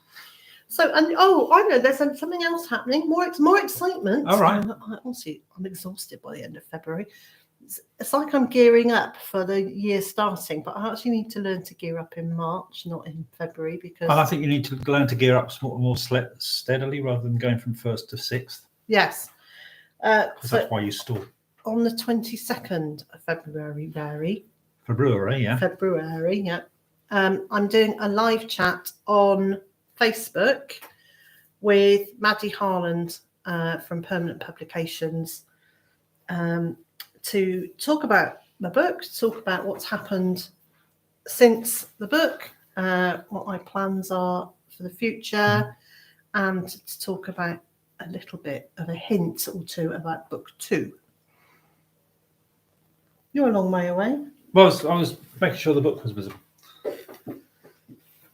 [SPEAKER 1] So, and I know there's something else happening. More excitement.
[SPEAKER 2] All right.
[SPEAKER 1] Honestly, I'm exhausted by the end of February. It's like I'm gearing up for the year starting, but I actually need to learn to gear up in March, not in February, because.
[SPEAKER 2] And I think you need to learn to gear up more steadily rather than going from 1st to 6th.
[SPEAKER 1] Yes.
[SPEAKER 2] Because that's why you stall.
[SPEAKER 1] On the 22nd of February,
[SPEAKER 2] February,
[SPEAKER 1] yeah. I'm doing a live chat on Facebook with Maddie Harland from Permanent Publications to talk about the book, to talk about what's happened since the book, what my plans are for the future, and to talk about a little bit of a hint or two about book 2. You're a long way away.
[SPEAKER 2] Well, I was making sure the book was visible.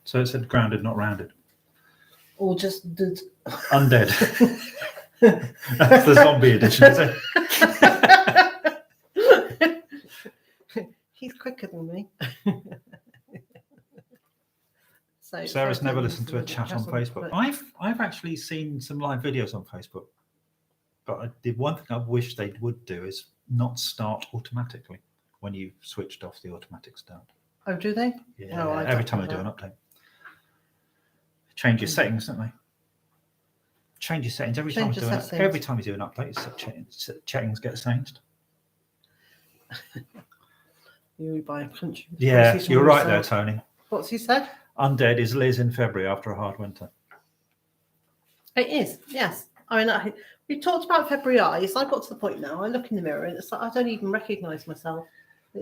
[SPEAKER 2] So it said grounded, not rounded.
[SPEAKER 1] Or just did.
[SPEAKER 2] Undead. That's the zombie edition, is it?
[SPEAKER 1] He's quicker than me. So
[SPEAKER 2] Sarah's never listened to a chat on Facebook. I've actually seen some live videos on Facebook. But the one thing I wish they would do is not start automatically when you've switched off the automatic start.
[SPEAKER 1] Oh, do they?
[SPEAKER 2] Yeah,
[SPEAKER 1] Oh,
[SPEAKER 2] every time they do an update. Change your settings, don't they? Change your settings every time you do an update. Settings get changed.
[SPEAKER 1] You buy a country.
[SPEAKER 2] Yeah, you're right there, Tony.
[SPEAKER 1] What's he said?
[SPEAKER 2] Undead is Liz in February after a hard winter.
[SPEAKER 1] It is, yes. I mean, we talked about February eyes. I've got to the point now. I look in the mirror and it's like I don't even recognise myself.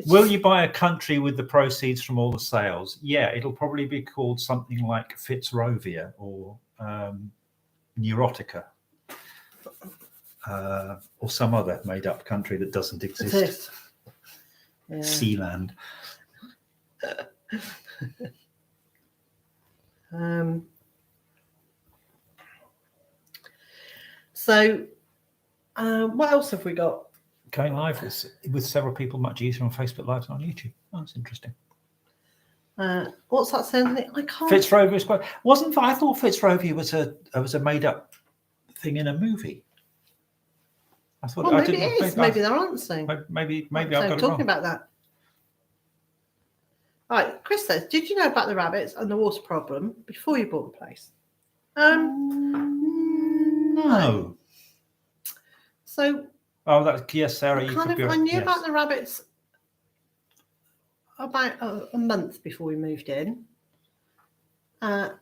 [SPEAKER 2] Will you buy a country with the proceeds from all the sales? Yeah, it'll probably be called something like Fitzrovia or Neurotica or some other made-up country that doesn't exist.
[SPEAKER 1] Yeah.
[SPEAKER 2] Sealand.
[SPEAKER 1] So, what else have we got?
[SPEAKER 2] Going live with several people much easier on Facebook Live than on YouTube. Oh, that's interesting.
[SPEAKER 1] What's that saying? I can't.
[SPEAKER 2] Fitzrovia is quite. I thought Fitzrovia was a made up thing in a movie. I thought.
[SPEAKER 1] Well, maybe it is. Maybe they're answering.
[SPEAKER 2] Maybe I've got it wrong.
[SPEAKER 1] Talking about that. All right, Chris says, did you know about the rabbits and the water problem before you bought the place?
[SPEAKER 2] No.
[SPEAKER 1] So
[SPEAKER 2] Oh, that's yes, Sarah. You could be.
[SPEAKER 1] I knew
[SPEAKER 2] Yes.
[SPEAKER 1] about the rabbits about a month before we moved in.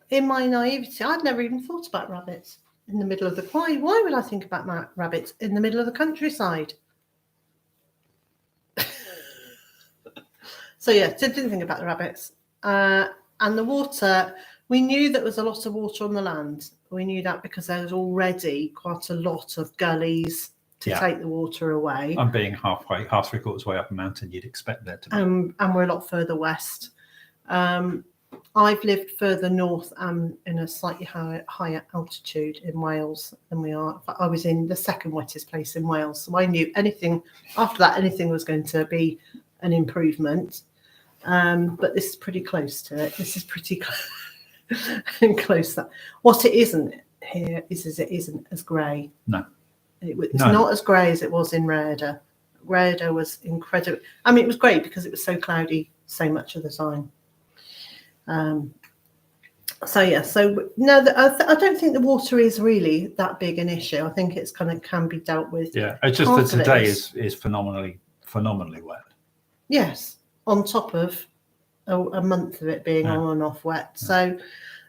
[SPEAKER 1] In my naivety, I'd never even thought about rabbits in the middle of the. Why would I think about rabbits in the middle of the countryside? So yeah, didn't think about the rabbits. And the water, we knew that there was a lot of water on the land. We knew that because there was already quite a lot of gullies to take the water away.
[SPEAKER 2] I'm being half 3/4 way up a mountain. You'd expect there to be.
[SPEAKER 1] And we're a lot further west. I've lived further north and in a slightly higher altitude in Wales than we are. I was in the second wettest place in Wales. So I knew anything was going to be an improvement. But this is pretty close to it. This is pretty close. What it isn't here is it isn't as grey.
[SPEAKER 2] No.
[SPEAKER 1] It's not as grey as it was in Rhayader. Rhayader was incredible. I mean, it was great because it was so cloudy so much of the time. So no, I don't think the water is really that big an issue. I think it's can be dealt with.
[SPEAKER 2] Yeah, it's just that today is phenomenally wet.
[SPEAKER 1] Yes, on top of a month of it being on and off wet. So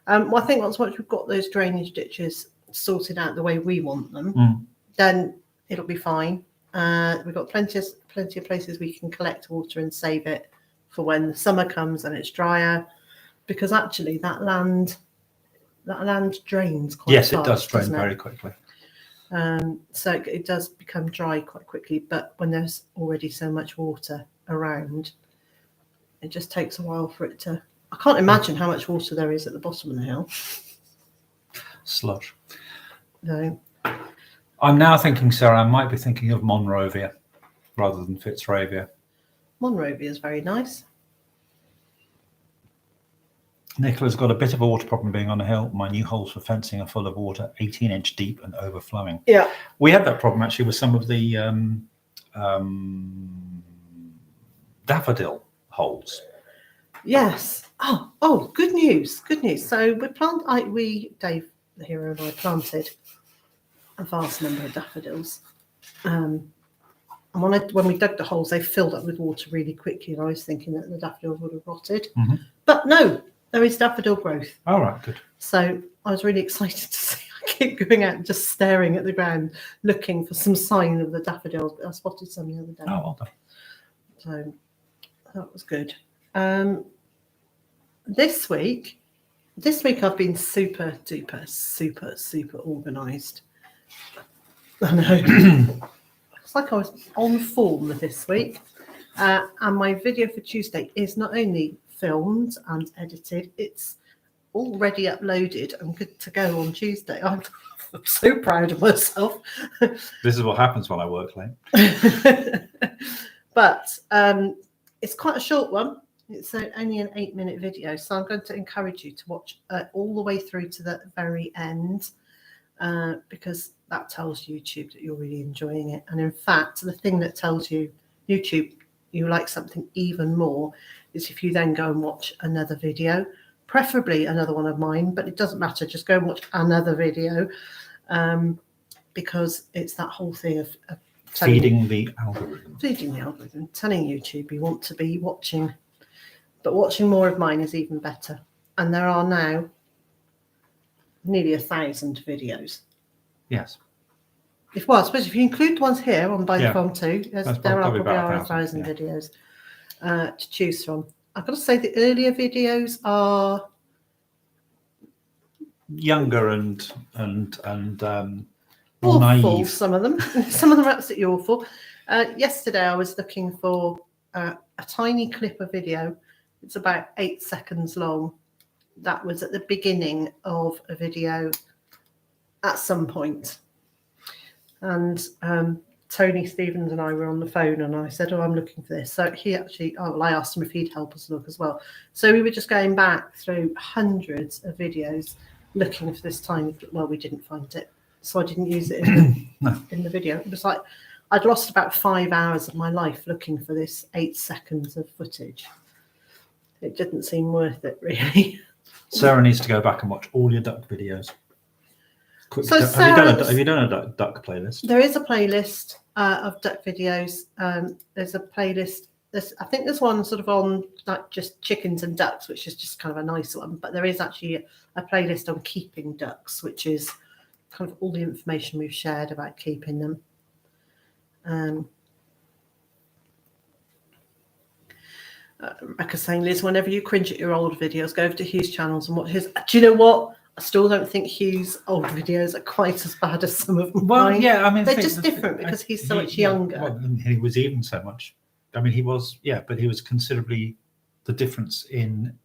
[SPEAKER 1] I think once we've got those drainage ditches sorted out the way we want them, then it'll be fine. We've got plenty of places we can collect water and save it for when the summer comes and it's drier, because actually that land drains quite fast.
[SPEAKER 2] Yes, it does drain very quickly.
[SPEAKER 1] So it does become dry quite quickly, but when there's already so much water around, it just takes a while for it to. I can't imagine how much water there is at the bottom of the hill.
[SPEAKER 2] Slush.
[SPEAKER 1] No.
[SPEAKER 2] I'm now thinking, Sarah, I might be thinking of Monrovia rather than Fitzrovia.
[SPEAKER 1] Monrovia is very nice.
[SPEAKER 2] Nicola's got a bit of a water problem being on a hill. My new holes for fencing are full of water, 18-inch deep and overflowing.
[SPEAKER 1] Yeah.
[SPEAKER 2] We had that problem actually with some of the daffodil holes.
[SPEAKER 1] Yes. Oh, good news. Good news. So Dave, the hero, and I planted a vast number of daffodils. And when we dug the holes, they filled up with water really quickly. And I was thinking that the daffodils would have rotted. Mm-hmm. But no, there is daffodil growth.
[SPEAKER 2] All right, good.
[SPEAKER 1] So I was really excited to see. I keep going out and just staring at the ground, looking for some sign of the daffodils. But I spotted some the other day.
[SPEAKER 2] Oh, well done.
[SPEAKER 1] So that was good. This week I've been super organised. I know. It's like I was on form this week. And my video for Tuesday is not only filmed and edited, it's already uploaded and good to go on Tuesday. I'm so proud of myself.
[SPEAKER 2] This is what happens when I work late.
[SPEAKER 1] But it's quite a short one. It's only an 8-minute video, so I'm going to encourage you to watch all the way through to the very end, because that tells YouTube that you're really enjoying it. And in fact, the thing that tells YouTube you like something even more is if you then go and watch another video, preferably another one of mine, but it doesn't matter. Just go and watch another video, because it's that whole thing of
[SPEAKER 2] feeding the algorithm,
[SPEAKER 1] telling YouTube you want to be watching. But watching more of mine is even better. And there are now nearly 1,000 videos.
[SPEAKER 2] Yes.
[SPEAKER 1] I suppose if you include the ones here on Byther Farm too, there are probably 1,000 videos to choose from. I've got to say the earlier videos are
[SPEAKER 2] younger and
[SPEAKER 1] awful,
[SPEAKER 2] naive.
[SPEAKER 1] Some of them. Some of them are absolutely awful. Yesterday I was looking for a tiny clip of video. It's about 8 seconds long. That was at the beginning of a video at some point. And Tony Stevens and I were on the phone and I said, I'm looking for this. So he actually, I asked him if he'd help us look as well. So we were just going back through hundreds of videos looking for this tiny, we didn't find it. So I didn't use it in the video. It was like, I'd lost about 5 hours of my life looking for this 8 seconds of footage. It didn't seem worth it, really.
[SPEAKER 2] Sarah needs to go back and watch all your duck videos.
[SPEAKER 1] So
[SPEAKER 2] have you done a duck playlist?
[SPEAKER 1] There is a playlist of duck videos. There's a playlist. I think there's one sort of on like just chickens and ducks, which is just kind of a nice one. But there is actually a playlist on keeping ducks, which is kind of all the information we've shared about keeping them. Rebecca's saying, Liz, whenever you cringe at your old videos, go over to Hugh's channels and watch his. Do you know what? I still don't think Hugh's old videos are quite as bad as some of mine.
[SPEAKER 2] Well, yeah, I mean,
[SPEAKER 1] they're just different because he's so much younger.
[SPEAKER 2] Well, he was even so much. I mean, he was, but he was considerably the difference in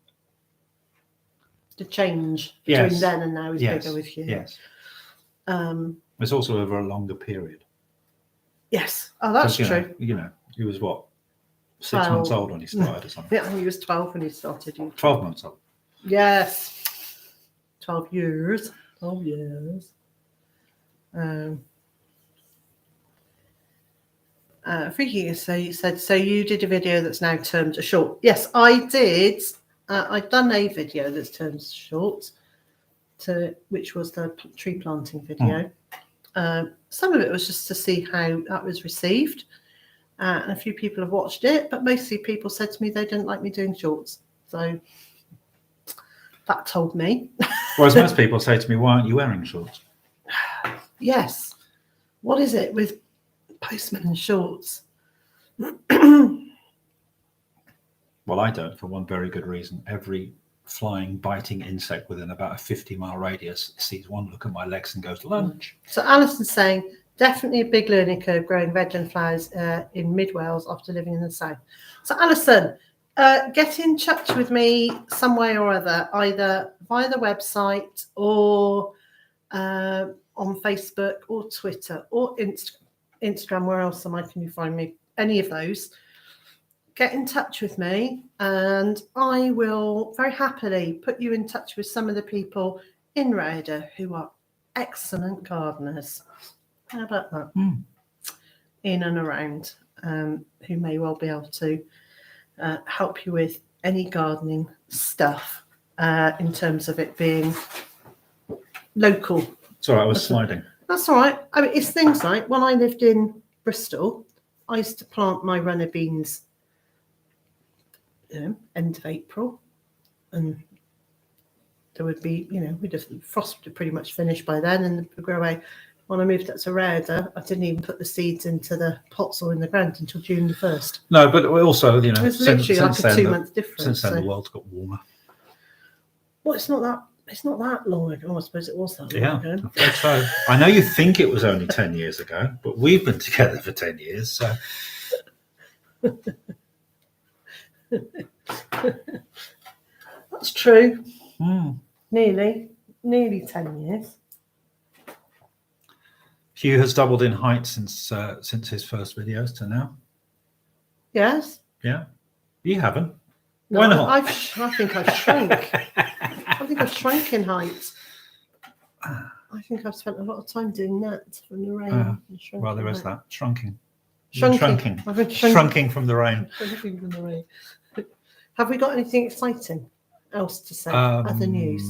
[SPEAKER 1] the change between then and now is bigger with Hugh.
[SPEAKER 2] Yes. It's also over a longer period.
[SPEAKER 1] Yes. Oh, that's true.
[SPEAKER 2] He was what? 6 months old when he started or something.
[SPEAKER 1] Yeah, he was 12 when he started.
[SPEAKER 2] 12 months old.
[SPEAKER 1] Yes. 12 years. 12 years. Freaky said, so you did a video that's now termed a short. Yes, I did. I've done a video that's termed short, which was the tree planting video. Some of it was just to see how that was received. And a few people have watched it, but mostly people said to me they didn't like me doing shorts. So that told me.
[SPEAKER 2] Whereas most people say to me, why aren't you wearing shorts?
[SPEAKER 1] Yes. What is it with postmen and shorts?
[SPEAKER 2] Well, I don't, for one very good reason. Every flying, biting insect within about a 50-mile radius sees one look at my legs and goes, lunch.
[SPEAKER 1] So Alison's saying, definitely a big learning curve growing veg and flowers in mid-Wales after living in the south. So Alison, get in touch with me some way or other, either via the website or on Facebook or Twitter or Instagram. Where else can you find me? Any of those. Get in touch with me and I will very happily put you in touch with some of the people in Raider who are excellent gardeners. How about that? In and around, who may well be able to help you with any gardening stuff in terms of it being local.
[SPEAKER 2] It's all right, I was sliding.
[SPEAKER 1] That's all right. I mean, it's things like when I lived in Bristol, I used to plant my runner beans end of April, and there would be, the frost would have pretty much finished by then and it would grow away. When I moved up to Raider, I didn't even put the seeds into the pots or in the ground until June the 1st.
[SPEAKER 2] No, but also,
[SPEAKER 1] it was literally like a 2-month difference.
[SPEAKER 2] Since then, the world's got warmer.
[SPEAKER 1] Well, it's not that long ago. I suppose it was that long ago.
[SPEAKER 2] I think so. I know you think it was only 10 years ago, but we've been together for 10 years, so.
[SPEAKER 1] That's true. Nearly 10 years.
[SPEAKER 2] Hugh has doubled in height since his first videos to now.
[SPEAKER 1] Yes.
[SPEAKER 2] Yeah. You haven't.
[SPEAKER 1] No,
[SPEAKER 2] why not?
[SPEAKER 1] I think I've shrunk. I think I've shrunk in height. I think I've spent a lot of time doing that from the rain.
[SPEAKER 2] Well, there is that. Shrunking.
[SPEAKER 1] Shrunking.
[SPEAKER 2] Shrunking from the rain.
[SPEAKER 1] Shrunking from the rain. Have we got anything exciting else to say? Other news?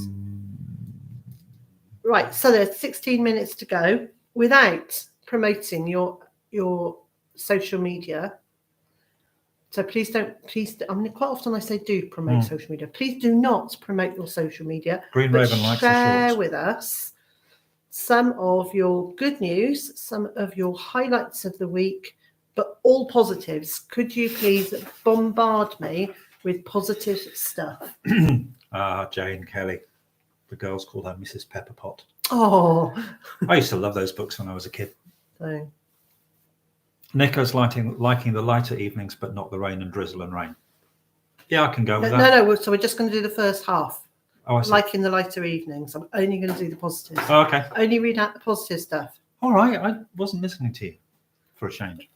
[SPEAKER 1] Right. So there's 16 minutes to go without promoting your social media. So please don't. I mean, quite often I say do promote social media. Please do not promote your social media.
[SPEAKER 2] Green Raven likes the
[SPEAKER 1] share
[SPEAKER 2] shorts.
[SPEAKER 1] with us some of your good news, some of your highlights of the week, but all positives. Could you please bombard me with positive stuff?
[SPEAKER 2] Jane Kelly. The girls called her Mrs. Pepperpot.
[SPEAKER 1] Oh,
[SPEAKER 2] I used to love those books when I was a kid.
[SPEAKER 1] So.
[SPEAKER 2] Nico's liking the lighter evenings, but not the rain and drizzle and rain. Yeah, I can go with that.
[SPEAKER 1] No. So we're just going to do the first half.
[SPEAKER 2] Oh, I see.
[SPEAKER 1] Liking the lighter evenings. I'm only going to do the positives.
[SPEAKER 2] Oh, okay.
[SPEAKER 1] Only read out the positive stuff.
[SPEAKER 2] All right. I wasn't listening to you for a change.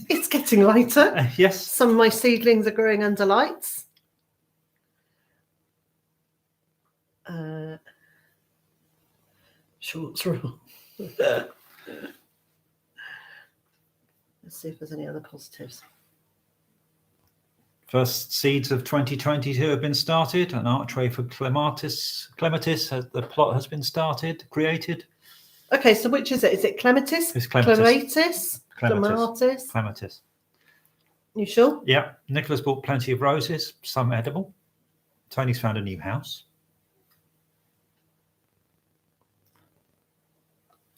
[SPEAKER 1] It's getting lighter.
[SPEAKER 2] Yes.
[SPEAKER 1] Some of my seedlings are growing under lights. Shorts rule. Let's see if there's any other positives.
[SPEAKER 2] First seeds of 2022 have been started. An archway for clematis. The plot has been created.
[SPEAKER 1] Okay, so which is it? Is it clematis?
[SPEAKER 2] It's clematis.
[SPEAKER 1] Clematis?
[SPEAKER 2] Clematis.
[SPEAKER 1] You sure?
[SPEAKER 2] Yeah. Nicholas bought plenty of roses, some edible. Tony's found a new house.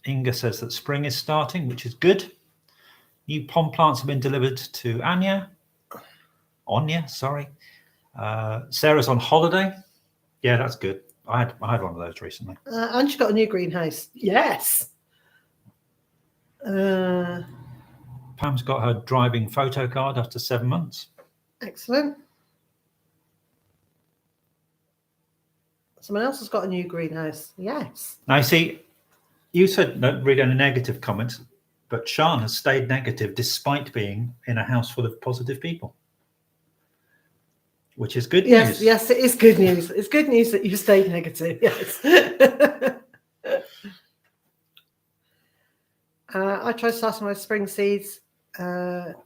[SPEAKER 2] Inga says that spring is starting, which is good. New pom plants have been delivered to Anya. Sorry. Sarah's on holiday. Yeah, that's good. I had one of those recently.
[SPEAKER 1] And she got a new greenhouse. Yes.
[SPEAKER 2] Pam's got her driving photo card after 7 months.
[SPEAKER 1] Excellent. Someone else has got a new greenhouse. Yes.
[SPEAKER 2] Now, you see, you said don't read any negative comments, but Sian has stayed negative despite being in a house full of positive people, which is good news.
[SPEAKER 1] Yes, it is good news. It's good news that you stayed negative. Yes. I tried starting my spring seeds, but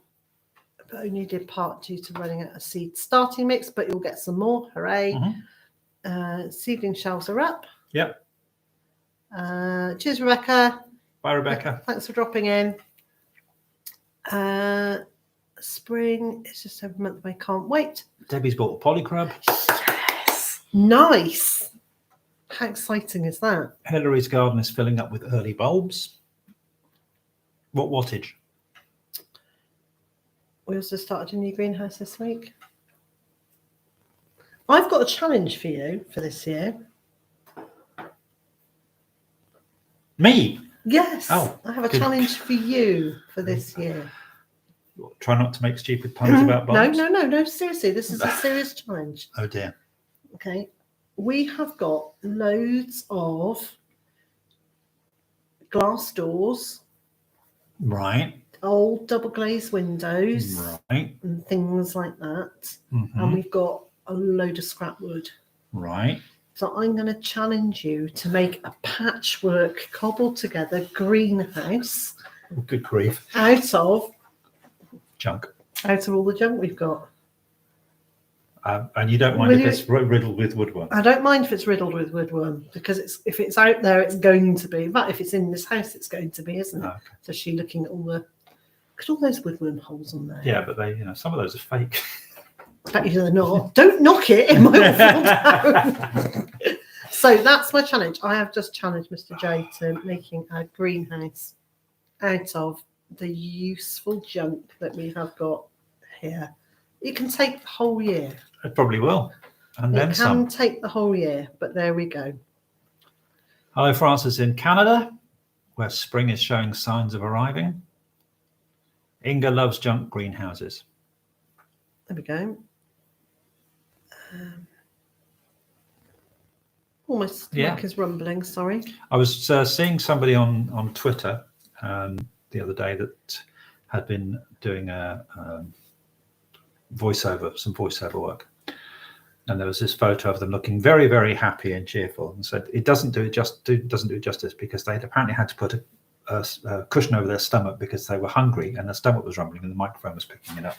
[SPEAKER 1] only did part due to running out of seed starting mix, but you'll get some more. Hooray.
[SPEAKER 2] Mm-hmm.
[SPEAKER 1] Seedling shelves are up.
[SPEAKER 2] Yep.
[SPEAKER 1] Cheers, Rebecca.
[SPEAKER 2] Bye, Rebecca.
[SPEAKER 1] Thanks for dropping in. Spring is just every month. I can't wait.
[SPEAKER 2] Debbie's bought a polycrab.
[SPEAKER 1] Yes. Nice. How exciting is that?
[SPEAKER 2] Hillary's garden is filling up with early bulbs. What wattage?
[SPEAKER 1] We also started a new greenhouse this week. I've got a challenge for you for this year.
[SPEAKER 2] Me?
[SPEAKER 1] Yes.
[SPEAKER 2] Oh,
[SPEAKER 1] I have a
[SPEAKER 2] good.
[SPEAKER 1] challenge for you for this year.
[SPEAKER 2] Try not to make stupid puns about bulbs.
[SPEAKER 1] No. Seriously, this is a serious challenge.
[SPEAKER 2] Oh dear.
[SPEAKER 1] Okay. We have got loads of glass doors,
[SPEAKER 2] Right.
[SPEAKER 1] old double glazed windows,
[SPEAKER 2] Right.
[SPEAKER 1] and things like that.
[SPEAKER 2] Mm-hmm.
[SPEAKER 1] And we've got a load of scrap wood.
[SPEAKER 2] Right.
[SPEAKER 1] So I'm going to challenge you to make a patchwork, cobbled together greenhouse
[SPEAKER 2] Oh, good grief.
[SPEAKER 1] out of
[SPEAKER 2] Junk.
[SPEAKER 1] all the junk we've got.
[SPEAKER 2] And you don't mind
[SPEAKER 1] Will
[SPEAKER 2] if
[SPEAKER 1] you-
[SPEAKER 2] it's riddled with woodworm?
[SPEAKER 1] I don't mind if it's riddled with woodworm, because if it's out there, it's going to be. But if it's in this house, it's going to be, isn't it?
[SPEAKER 2] Okay.
[SPEAKER 1] So she looking at look at all those woodworm holes on there.
[SPEAKER 2] Yeah, but some of those are fake.
[SPEAKER 1] Bet you they're not. Don't knock it. It might fall down. So that's my challenge. I have just challenged Mr. J to making a greenhouse out of the useful junk that we have got here. It can take the whole year.
[SPEAKER 2] It probably will. And
[SPEAKER 1] It
[SPEAKER 2] then
[SPEAKER 1] can
[SPEAKER 2] some.
[SPEAKER 1] take the whole year, but there we go.
[SPEAKER 2] Hello, Francis in Canada, where spring is showing signs of arriving. Inga loves junk greenhouses.
[SPEAKER 1] There we go. Almost
[SPEAKER 2] Yeah.
[SPEAKER 1] mic is rumbling, sorry.
[SPEAKER 2] I was seeing somebody on Twitter the other day that had been doing some voiceover work, and there was this photo of them looking very, very happy and cheerful, and said it doesn't do it justice because they'd apparently had to put a cushion over their stomach because they were hungry and their stomach was rumbling and the microphone was picking it up.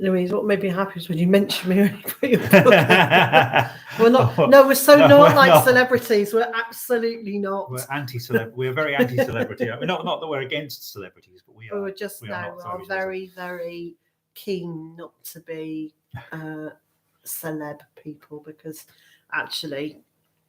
[SPEAKER 1] Louise, what made me happy is when you mentioned me when you put your book out. We're not. No, we're so
[SPEAKER 2] No,
[SPEAKER 1] not
[SPEAKER 2] we're
[SPEAKER 1] like
[SPEAKER 2] not.
[SPEAKER 1] celebrities. We're absolutely not.
[SPEAKER 2] We're anti-celeb. We're very anti-celebrity. I mean, not that we're against celebrities, but we are.
[SPEAKER 1] We're just
[SPEAKER 2] we
[SPEAKER 1] now
[SPEAKER 2] not
[SPEAKER 1] are very, very keen not to be celeb people, because actually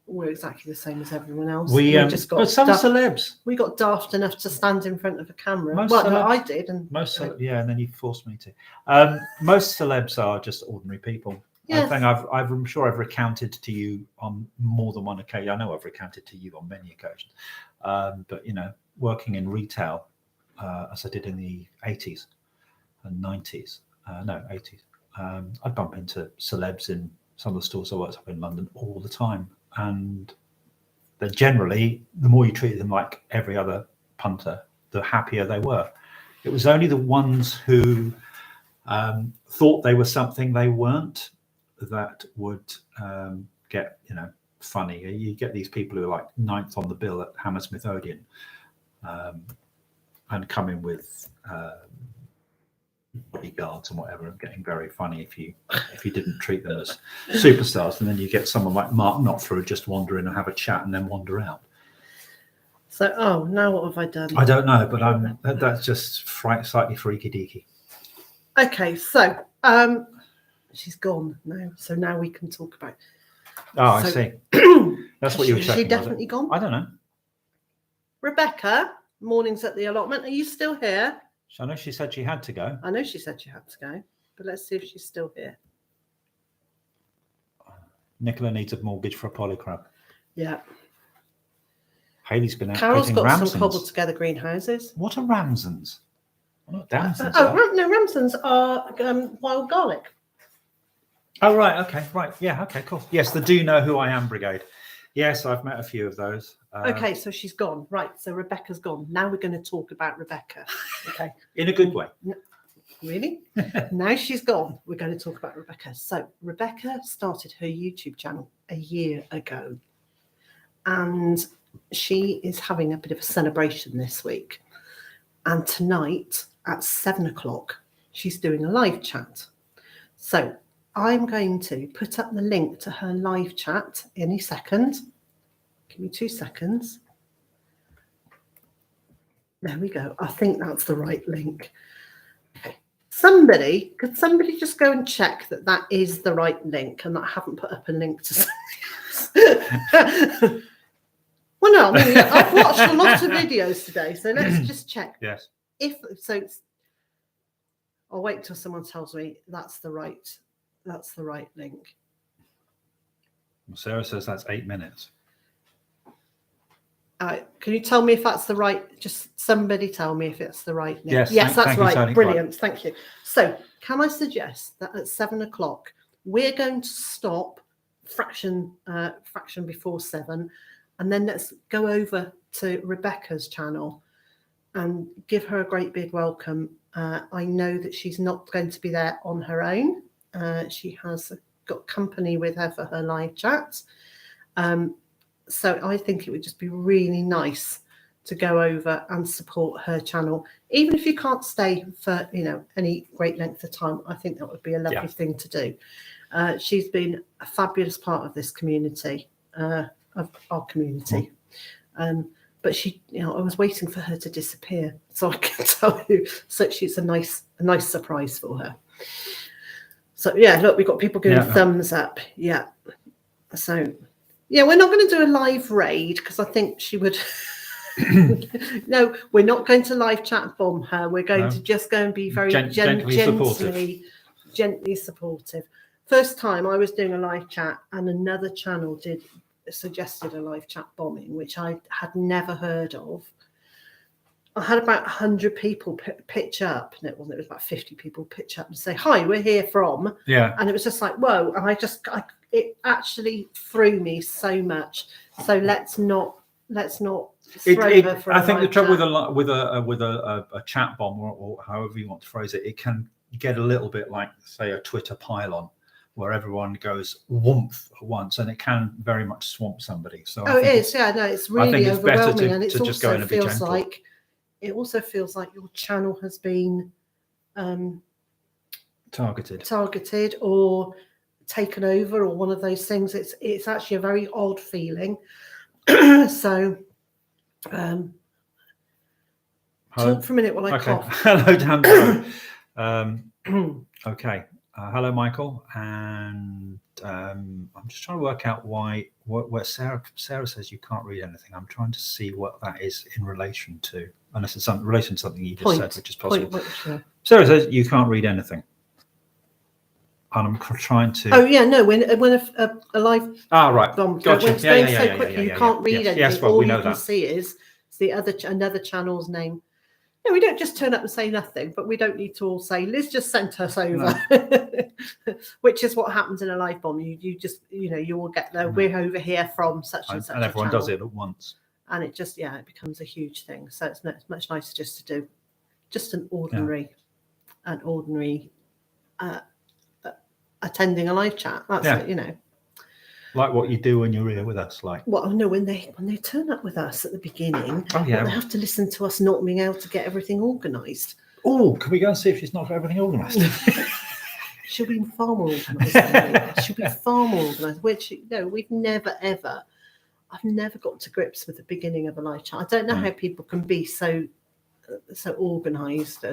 [SPEAKER 1] we're exactly the same as everyone else.
[SPEAKER 2] We
[SPEAKER 1] just got
[SPEAKER 2] but some
[SPEAKER 1] daft,
[SPEAKER 2] celebs.
[SPEAKER 1] we got daft enough to stand in front of a camera.
[SPEAKER 2] Most
[SPEAKER 1] Well, no,
[SPEAKER 2] celebs-
[SPEAKER 1] I did, and
[SPEAKER 2] And then you forced me to. Most celebs are just ordinary people.
[SPEAKER 1] Yes.
[SPEAKER 2] I think I'm sure I've recounted to you on more than one occasion. I know I've recounted to you on many occasions. But working in retail, as I did in the 80s and 90s, 80s, I'd bump into celebs in some of the stores I worked up in London all the time. And then generally, the more you treated them like every other punter, the happier they were. It was only the ones who thought they were something they weren't that would get funny. You get these people who are like ninth on the bill at Hammersmith Odeon and come in with bodyguards and whatever, and getting very funny if you didn't treat them as superstars, and then you get someone like Mark Knopfler just wander in and have a chat and then wander out.
[SPEAKER 1] So, now what have I done?
[SPEAKER 2] I don't know, but that's just slightly freaky deaky.
[SPEAKER 1] Okay, so she's gone now. So now we can talk about.
[SPEAKER 2] Oh, I see. That's what you were checking.
[SPEAKER 1] Is she definitely gone?
[SPEAKER 2] I don't know.
[SPEAKER 1] Rebecca, mornings at the allotment. Are you still here?
[SPEAKER 2] So I know she said she had to go.
[SPEAKER 1] I know she said she had to go, but let's see if she's still here.
[SPEAKER 2] Nicola needs a mortgage for a polycrab.
[SPEAKER 1] Yeah.
[SPEAKER 2] Haley's been out
[SPEAKER 1] Carol's
[SPEAKER 2] picking
[SPEAKER 1] got
[SPEAKER 2] Ramsons.
[SPEAKER 1] some cobbled together greenhouses.
[SPEAKER 2] What are Ramsons? Not damsons.
[SPEAKER 1] No, Ramsons are wild garlic.
[SPEAKER 2] Oh, right. Okay. Right. Yeah. Okay. Cool. Yes, the Do Know Who I Am Brigade. Yes, I've met a few of those.
[SPEAKER 1] Okay, so she's gone. Right. So Rebecca's gone. Now we're going to talk about Rebecca. Okay.
[SPEAKER 2] In a good way.
[SPEAKER 1] Really? Now she's gone. We're going to talk about Rebecca. So Rebecca started her YouTube channel a year ago. And she is having a bit of a celebration this week. And tonight at 7:00, she's doing a live chat. So I'm going to put up the link to her live chat in a second. Give me 2 seconds. There we go. I think that's the right link. Okay. Could somebody just go and check that that is the right link and that I haven't put up a link to something else? Well, no, I mean, I've watched a lot of videos today, so let's just check.
[SPEAKER 2] Yes.
[SPEAKER 1] I'll wait till someone tells me that's the right link.
[SPEAKER 2] Well, Sarah says that's 8 minutes.
[SPEAKER 1] Can you tell me if that's the right? Just somebody tell me if it's the right link.
[SPEAKER 2] Yes,
[SPEAKER 1] that's right.
[SPEAKER 2] Tony.
[SPEAKER 1] Brilliant.
[SPEAKER 2] Right.
[SPEAKER 1] Thank you. So, can I suggest that at 7:00 we're going to stop fraction before 7, and then let's go over to Rebecca's channel and give her a great big welcome. I know that she's not going to be there on her own. She has got company with her for her live chat. So I think it would just be really nice to go over and support her channel. Even if you can't stay for, any great length of time, I think that would be a lovely thing to do. She's been a fabulous part of this community, of our community. But she, I was waiting for her to disappear so I can tell you. So she's a nice surprise for her. So yeah, look, we've got people giving thumbs up. Yeah. So yeah, we're not going to do a live raid because I think she would. No, we're not going to live chat bomb her. We're going to just go and be very gently supportive. First time I was doing a live chat and another channel suggested a live chat bombing, which I had never heard of. I had about 100 people pitch up, and it was about 50 people pitch up and say, "Hi, we're here from."
[SPEAKER 2] Yeah.
[SPEAKER 1] And it was just like, whoa. And it actually threw me so much. So let's not throw her for
[SPEAKER 2] I think the trouble
[SPEAKER 1] chat.
[SPEAKER 2] with a chat bomb or however you want to phrase it, it can get a little bit like, say, a Twitter pylon, where everyone goes woomph at once, and it can very much swamp somebody. So
[SPEAKER 1] it is, yeah, no, it's really overwhelming, and it also feels like your channel has been targeted or taken over, or one of those things. It's actually a very odd feeling. So, talk for a minute while I cough.
[SPEAKER 2] Hello, Dan. Okay. Hello, Michael. And I'm just trying to work out where Sarah says you can't read anything. I'm trying to see what that is in relation to, unless it's in relation to something you just said, which is possible. Sarah says you can't read anything. And I'm trying to.
[SPEAKER 1] Oh yeah, no. When a live
[SPEAKER 2] right,
[SPEAKER 1] bomb
[SPEAKER 2] gotcha.
[SPEAKER 1] When it's going so quickly, you can't read anything.
[SPEAKER 2] Yes, well,
[SPEAKER 1] all
[SPEAKER 2] we know
[SPEAKER 1] you can
[SPEAKER 2] that.
[SPEAKER 1] see is another channel's name. No, we don't just turn up and say nothing, but we don't need to all say, Liz just sent us over, which is what happens in a live bomb. You just, you will get there. We're over here from such and such.
[SPEAKER 2] And everyone
[SPEAKER 1] channel.
[SPEAKER 2] does it at once.
[SPEAKER 1] And it just, it becomes a huge thing. So it's much nicer just to do just an ordinary attending a live chat. That's it,
[SPEAKER 2] Like what you do when you're here with us, like.
[SPEAKER 1] Well, no, when they turn up with us at the beginning,
[SPEAKER 2] they
[SPEAKER 1] have to listen to us not being able to get everything organised.
[SPEAKER 2] Oh, can we go and see if she's not got everything organised?
[SPEAKER 1] She'll be far more organised than me. She'll be far more organised, which, we've never, ever, I've never got to grips with the beginning of a live chat. I don't know how people can be so organised,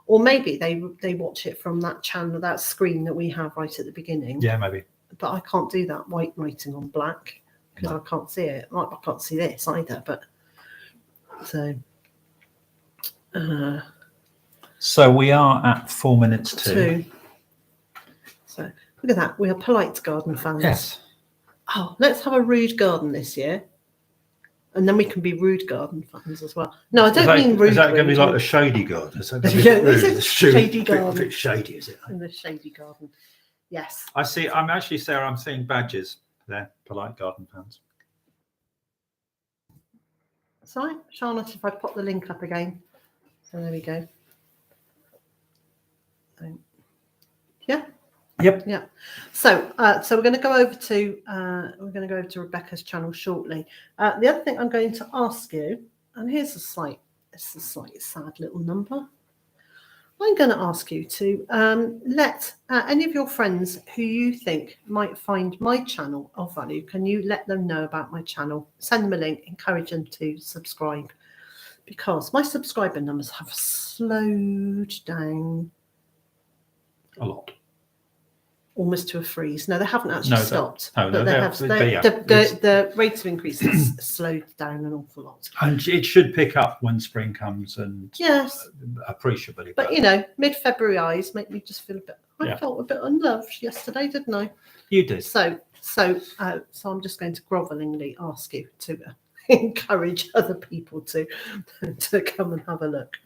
[SPEAKER 1] or maybe they watch it from that channel, that screen that we have right at the beginning.
[SPEAKER 2] Yeah, maybe.
[SPEAKER 1] But I can't do that white writing on black because I can't see it. Like, I can't see this either. But
[SPEAKER 2] so we are at 4 minutes to.
[SPEAKER 1] So look at that. We are polite garden fans.
[SPEAKER 2] Yes.
[SPEAKER 1] Oh, let's have a rude garden this year. And then we can be rude garden fans as well. No, I don't mean rude.
[SPEAKER 2] Is that going to be like a shady garden? Is that going to be
[SPEAKER 1] this is shady garden.
[SPEAKER 2] A bit shady, is it?
[SPEAKER 1] In the shady garden. Yes.
[SPEAKER 2] I see. I'm actually, Sarah, I'm seeing badges there. Polite garden fans.
[SPEAKER 1] Sorry, Charlotte, if I pop the link up again. So there we go. Yeah.
[SPEAKER 2] Yep.
[SPEAKER 1] Yeah. So we're going to go over to Rebecca's channel shortly. The other thing I'm going to ask you, and here's a slight sad little number. I'm going to ask you to let any of your friends who you think might find my channel of value, can you let them know about my channel? Send them a link, encourage them to subscribe, because my subscriber numbers have slowed down
[SPEAKER 2] a lot.
[SPEAKER 1] Almost to a freeze. No, they haven't actually stopped. The rate of increase has slowed down an awful lot.
[SPEAKER 2] And it should pick up when spring comes, and
[SPEAKER 1] yes,
[SPEAKER 2] appreciably.
[SPEAKER 1] But mid-February eyes make me just feel a bit. I felt a bit unloved yesterday, didn't I?
[SPEAKER 2] You did.
[SPEAKER 1] So I'm just going to grovelingly ask you to encourage other people to come and have a look.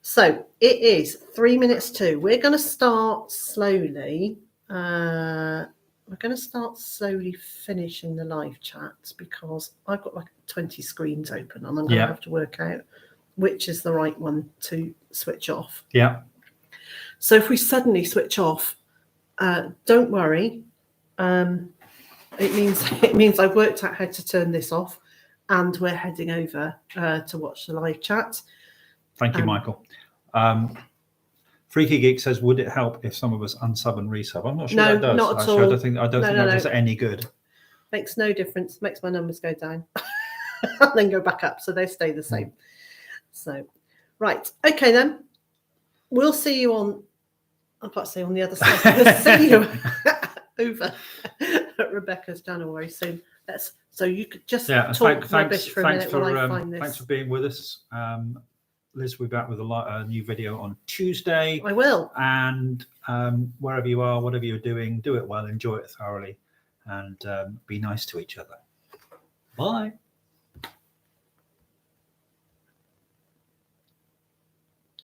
[SPEAKER 1] So it is 3 minutes to. We're going to start slowly. We're going to start slowly finishing the live chats because I've got like 20 screens open and I'm going to have to work out which is the right one to switch off.
[SPEAKER 2] Yeah.
[SPEAKER 1] So if we suddenly switch off, don't worry. It means I've worked out how to turn this off, and we're heading over to watch the live chat.
[SPEAKER 2] Thank you, Michael. Freaky Geek says, would it help if some of us unsub and resub? I'm not sure that does.
[SPEAKER 1] Not at all.
[SPEAKER 2] I don't think that does any good.
[SPEAKER 1] Makes no difference. Makes my numbers go down and then go back up, so they stay the same. So, right. Okay, then. We'll see you on, I can't say on the other side. We'll see you over at Rebecca's channel very soon. So you could just talk rubbish for a minute while I find this.
[SPEAKER 2] Thanks for being with us. Liz will be back with a new video on Tuesday.
[SPEAKER 1] I will.
[SPEAKER 2] And wherever you are, whatever you're doing, do it well, enjoy it thoroughly, and be nice to each other. Bye.